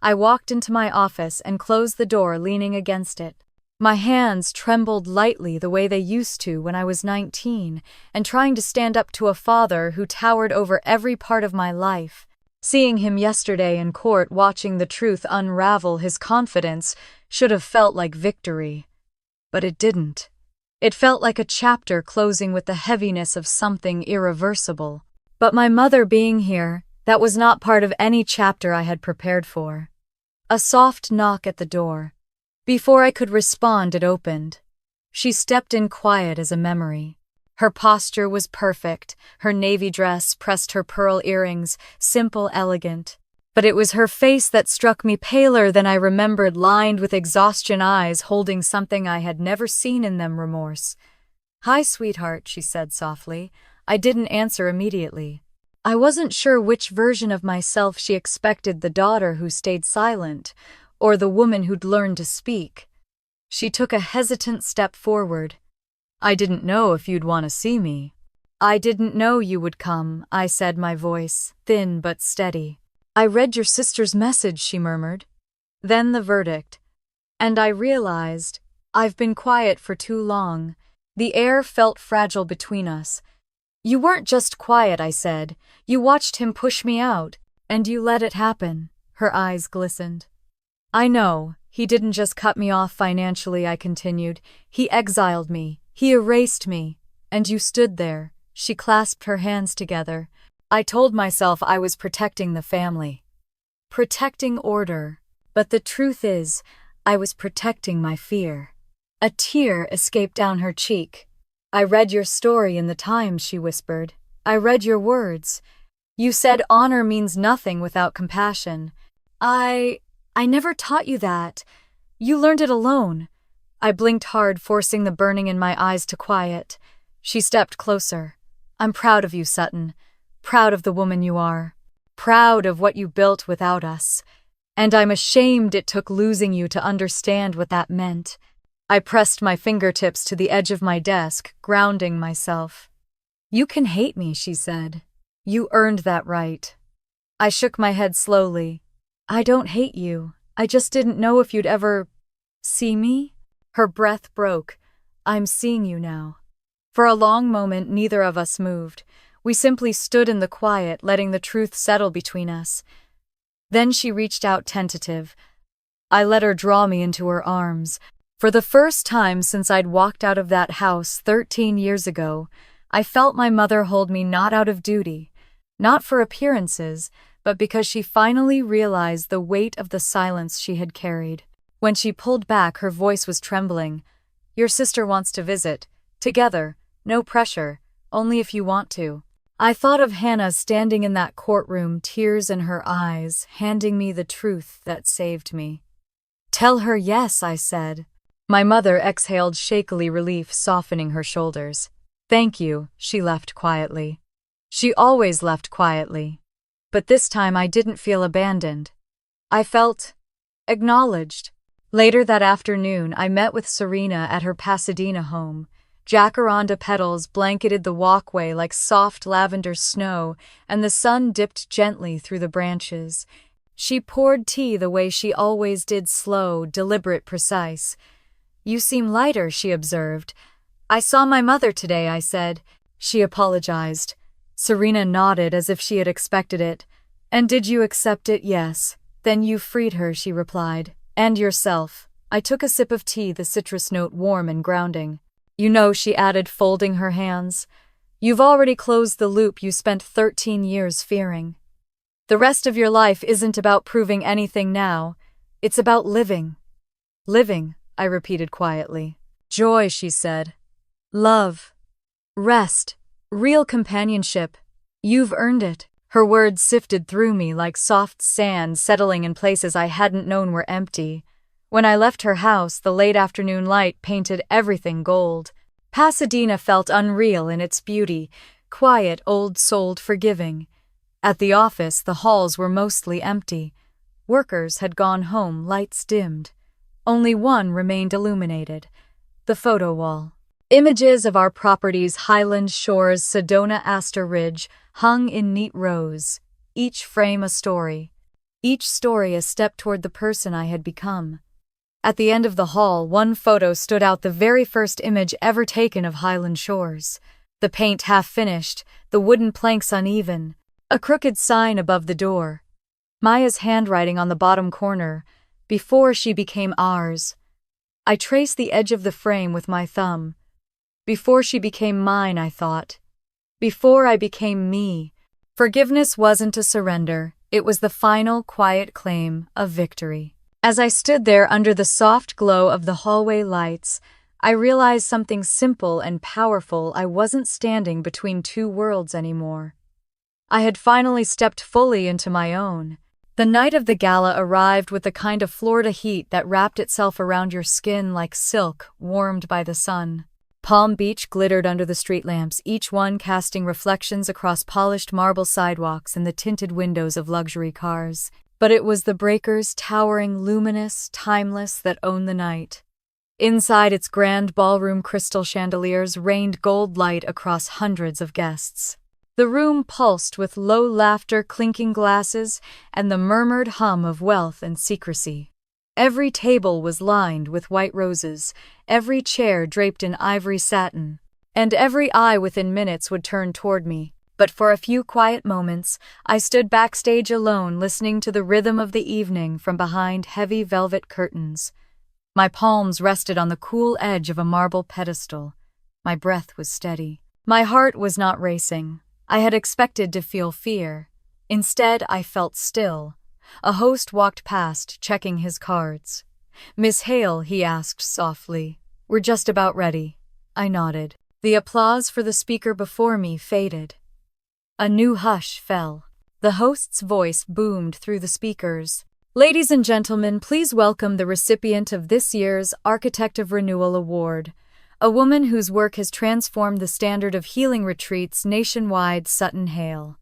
I walked into my office and closed the door, leaning against it. My hands trembled lightly the way they used to when I was 19, and trying to stand up to a father who towered over every part of my life. Seeing him yesterday in court, watching the truth unravel his confidence, should have felt like victory. But it didn't. It felt like a chapter closing with the heaviness of something irreversible. But my mother being here, that was not part of any chapter I had prepared for. A soft knock at the door. Before I could respond, it opened. She stepped in quiet as a memory. Her posture was perfect, her navy dress pressed her pearl earrings, simple, elegant. But it was her face that struck me, paler than I remembered, lined with exhaustion, eyes holding something I had never seen in them, remorse. "Hi, sweetheart," she said softly. I didn't answer immediately. I wasn't sure which version of myself she expected, the daughter who stayed silent, or the woman who'd learned to speak. She took a hesitant step forward. "I didn't know if you'd want to see me." "I didn't know you would come," I said, my voice thin but steady. "I read your sister's message," she murmured. Then the verdict. And I realized, I've been quiet for too long. The air felt fragile between us. "You weren't just quiet," I said. "You watched him push me out, and you let it happen." Her eyes glistened. "I know. He didn't just cut me off financially," I continued. "He exiled me. He erased me. And you stood there." She clasped her hands together. I told myself I was protecting the family. Protecting order. But the truth is, I was protecting my fear. A tear escaped down her cheek. "I read your story in the Times," she whispered. "I read your words. You said honor means nothing without compassion. I never taught you that. You learned it alone." I blinked hard, forcing the burning in my eyes to quiet. She stepped closer. "I'm proud of you, Sutton. Proud of the woman you are. Proud of what you built without us. And I'm ashamed it took losing you to understand what that meant." I pressed my fingertips to the edge of my desk, grounding myself. "You can hate me," she said. "You earned that right." I shook my head slowly. "I don't hate you. I just didn't know if you'd ever see me." Her breath broke. "I'm seeing you now." For a long moment, neither of us moved. We simply stood in the quiet, letting the truth settle between us. Then she reached out, tentative. I let her draw me into her arms. For the first time since I'd walked out of that house 13 years ago, I felt my mother hold me, not out of duty, not for appearances, but because she finally realized the weight of the silence she had carried. When she pulled back, her voice was trembling. "Your sister wants to visit. Together. No pressure. Only if you want to." I thought of Hannah standing in that courtroom, tears in her eyes, handing me the truth that saved me. "Tell her yes," I said. My mother exhaled shakily, relief softening her shoulders. "Thank you," she left quietly. She always left quietly. But this time I didn't feel abandoned. I felt acknowledged. Later that afternoon, I met with Serena at her Pasadena home. Jacaranda petals blanketed the walkway like soft lavender snow, and the sun dipped gently through the branches. She poured tea the way she always did, slow, deliberate, precise. "You seem lighter," she observed. "I saw my mother today," I said. She apologized. Serena nodded as if she had expected it. "And did you accept it?" "Yes." "Then you freed her," she replied. "And yourself." I took a sip of tea, the citrus note warm and grounding. "You know," she added, folding her hands, "you've already closed the loop you spent 13 years fearing. The rest of your life isn't about proving anything now. It's about living." "Living," I repeated quietly. "Joy," she said. "Love. Rest. Real companionship. You've earned it." Her words sifted through me like soft sand, settling in places I hadn't known were empty. When I left her house, the late afternoon light painted everything gold. Pasadena felt unreal in its beauty, quiet, old-souled, forgiving. At the office, the halls were mostly empty. Workers had gone home, lights dimmed. Only one remained illuminated: the photo wall. Images of our properties, Highland Shores, Sedona, Astor Ridge, hung in neat rows, each frame a story. Each story a step toward the person I had become. At the end of the hall, one photo stood out, the very first image ever taken of Highland Shores. The paint half-finished, the wooden planks uneven, a crooked sign above the door. Maya's handwriting on the bottom corner: "Before she became ours." I traced the edge of the frame with my thumb. Before she became mine, I thought. Before I became me. Forgiveness wasn't a surrender. It was the final, quiet claim of victory. As I stood there under the soft glow of the hallway lights, I realized something simple and powerful. I wasn't standing between two worlds anymore. I had finally stepped fully into my own. The night of the gala arrived with the kind of Florida heat that wrapped itself around your skin like silk warmed by the sun. Palm Beach glittered under the street lamps, each one casting reflections across polished marble sidewalks and the tinted windows of luxury cars. But it was the breakers, towering, luminous, timeless, that owned the night. Inside its grand ballroom, crystal chandeliers rained gold light across hundreds of guests. The room pulsed with low laughter, clinking glasses, and the murmured hum of wealth and secrecy. Every table was lined with white roses, every chair draped in ivory satin, and every eye within minutes would turn toward me. But for a few quiet moments, I stood backstage alone, listening to the rhythm of the evening from behind heavy velvet curtains. My palms rested on the cool edge of a marble pedestal. My breath was steady. My heart was not racing. I had expected to feel fear. Instead, I felt still. A host walked past, checking his cards. "Miss Hale," he asked softly. "We're just about ready." I nodded. The applause for the speaker before me faded. A new hush fell. The host's voice boomed through the speakers. "Ladies and gentlemen, please welcome the recipient of this year's Architect of Renewal Award, a woman whose work has transformed the standard of healing retreats nationwide, Sutton Hale."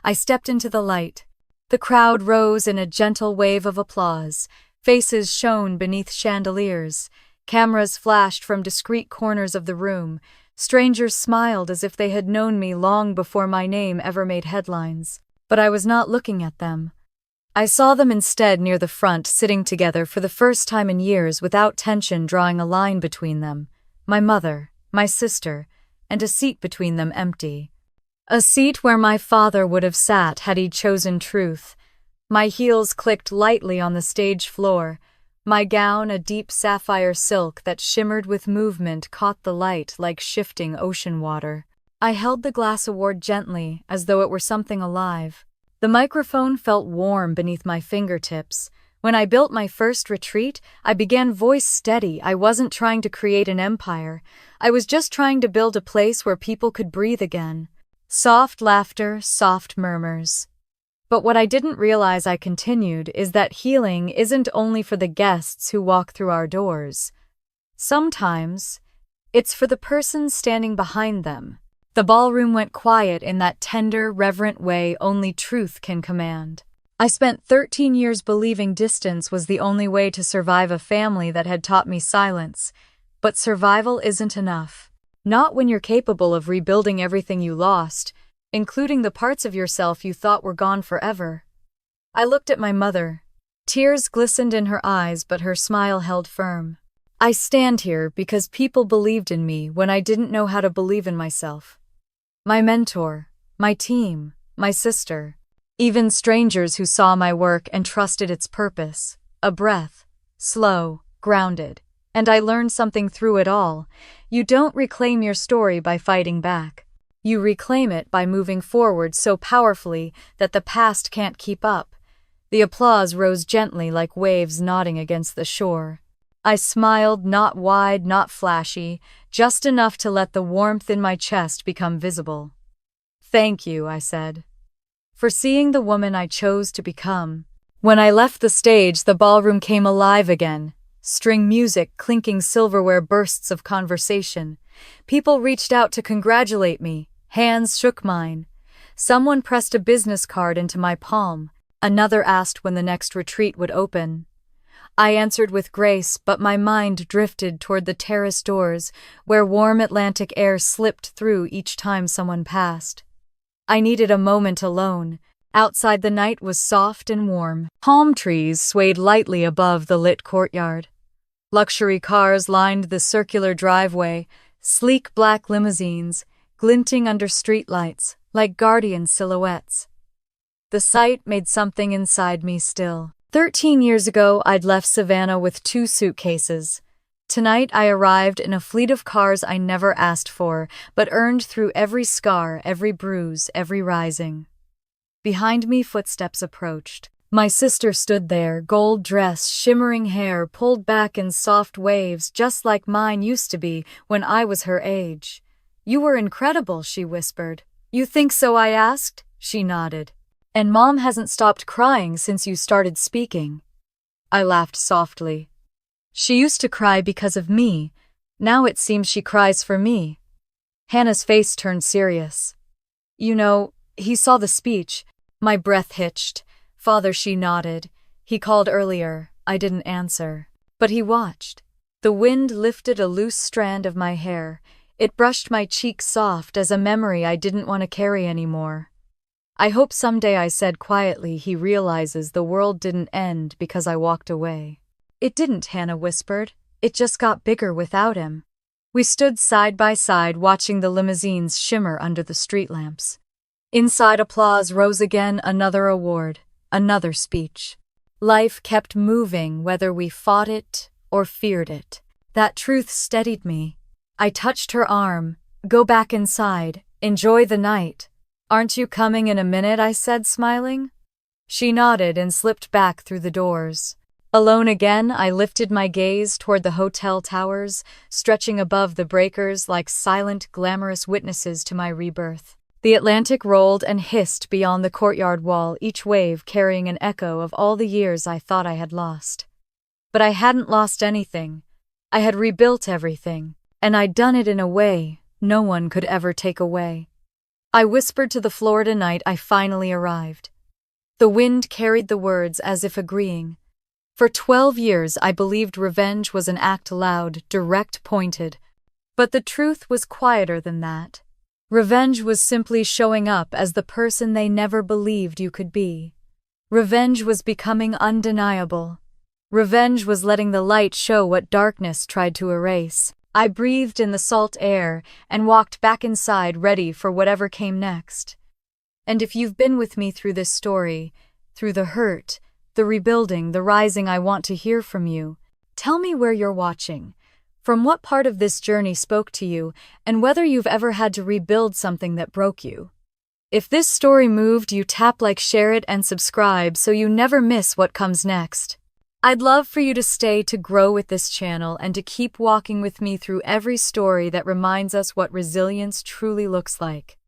I stepped into the light. The crowd rose in a gentle wave of applause. Faces shone beneath chandeliers. Cameras flashed from discreet corners of the room. Strangers smiled as if they had known me long before my name ever made headlines. But I was not looking at them. I saw them instead near the front, sitting together for the first time in years, without tension drawing a line between them. My mother, my sister, and a seat between them empty. A seat where my father would have sat had he chosen truth. My heels clicked lightly on the stage floor. My gown, a deep sapphire silk that shimmered with movement, caught the light like shifting ocean water. I held the glass award gently, as though it were something alive. The microphone felt warm beneath my fingertips. When I built my first retreat, I began voice steady. I wasn't trying to create an empire. I was just trying to build a place where people could breathe again. Soft laughter, soft murmurs. But what I didn't realize, I continued, is that healing isn't only for the guests who walk through our doors. Sometimes, it's for the person standing behind them. The ballroom went quiet in that tender, reverent way only truth can command. I spent 13 years believing distance was the only way to survive a family that had taught me silence. But survival isn't enough. Not when you're capable of rebuilding everything you lost, including the parts of yourself you thought were gone forever. I looked at my mother. Tears glistened in her eyes, but her smile held firm. I stand here because people believed in me when I didn't know how to believe in myself. My mentor, my team, my sister, even strangers who saw my work and trusted its purpose. A breath, slow, grounded, and I learned something through it all. You don't reclaim your story by fighting back. You reclaim it by moving forward so powerfully that the past can't keep up. The applause rose gently like waves nodding against the shore. I smiled, not wide, not flashy, just enough to let the warmth in my chest become visible. Thank you, I said, for seeing the woman I chose to become. When I left the stage, the ballroom came alive again. String music, clinking silverware, bursts of conversation. People reached out to congratulate me. Hands shook mine. Someone pressed a business card into my palm. Another asked when the next retreat would open. I answered with grace, but my mind drifted toward the terrace doors, where warm Atlantic air slipped through each time someone passed. I needed a moment alone. Outside, the night was soft and warm. Palm trees swayed lightly above the lit courtyard. Luxury cars lined the circular driveway, sleek black limousines, glinting under streetlights like guardian silhouettes. The sight made something inside me still. 13 years ago, I'd left Savannah with 2 suitcases. Tonight, I arrived in a fleet of cars I never asked for, but earned through every scar, every bruise, every rising. Behind me, footsteps approached. My sister stood there, gold dress, shimmering hair pulled back in soft waves, just like mine used to be when I was her age. "You were incredible," she whispered. "You think so?" I asked. She nodded. "And Mom hasn't stopped crying since you started speaking." I laughed softly. "She used to cry because of me. Now it seems she cries for me." Hannah's face turned serious. "You know, he saw the speech." My breath hitched. "Father," she nodded. "He called earlier. I didn't answer. But he watched." The wind lifted a loose strand of my hair. It brushed my cheek soft as a memory I didn't want to carry anymore. "I hope someday," I said quietly, "he realizes the world didn't end because I walked away." "It didn't," Hannah whispered. "It just got bigger without him." We stood side by side watching the limousines shimmer under the street lamps. Inside, applause rose again, another award, another speech. Life kept moving whether we fought it or feared it. That truth steadied me. I touched her arm. "Go back inside. Enjoy the night." "Aren't you coming in a minute?" I said, smiling. She nodded and slipped back through the doors. Alone again, I lifted my gaze toward the hotel towers, stretching above the breakers like silent, glamorous witnesses to my rebirth. The Atlantic rolled and hissed beyond the courtyard wall, each wave carrying an echo of all the years I thought I had lost. But I hadn't lost anything. I had rebuilt everything, and I'd done it in a way no one could ever take away. I whispered to the Florida night I finally arrived. The wind carried the words as if agreeing. For 12 years I believed revenge was an act loud, direct, pointed. But the truth was quieter than that. Revenge was simply showing up as the person they never believed you could be. Revenge was becoming undeniable. Revenge was letting the light show what darkness tried to erase. I breathed in the salt air and walked back inside, ready for whatever came next. And if you've been with me through this story, through the hurt, the rebuilding, the rising, I want to hear from you. Tell me where you're watching, from what part of this journey spoke to you, and whether you've ever had to rebuild something that broke you. If this story moved you, tap like, share it, and subscribe so you never miss what comes next. I'd love for you to stay to grow with this channel and to keep walking with me through every story that reminds us what resilience truly looks like.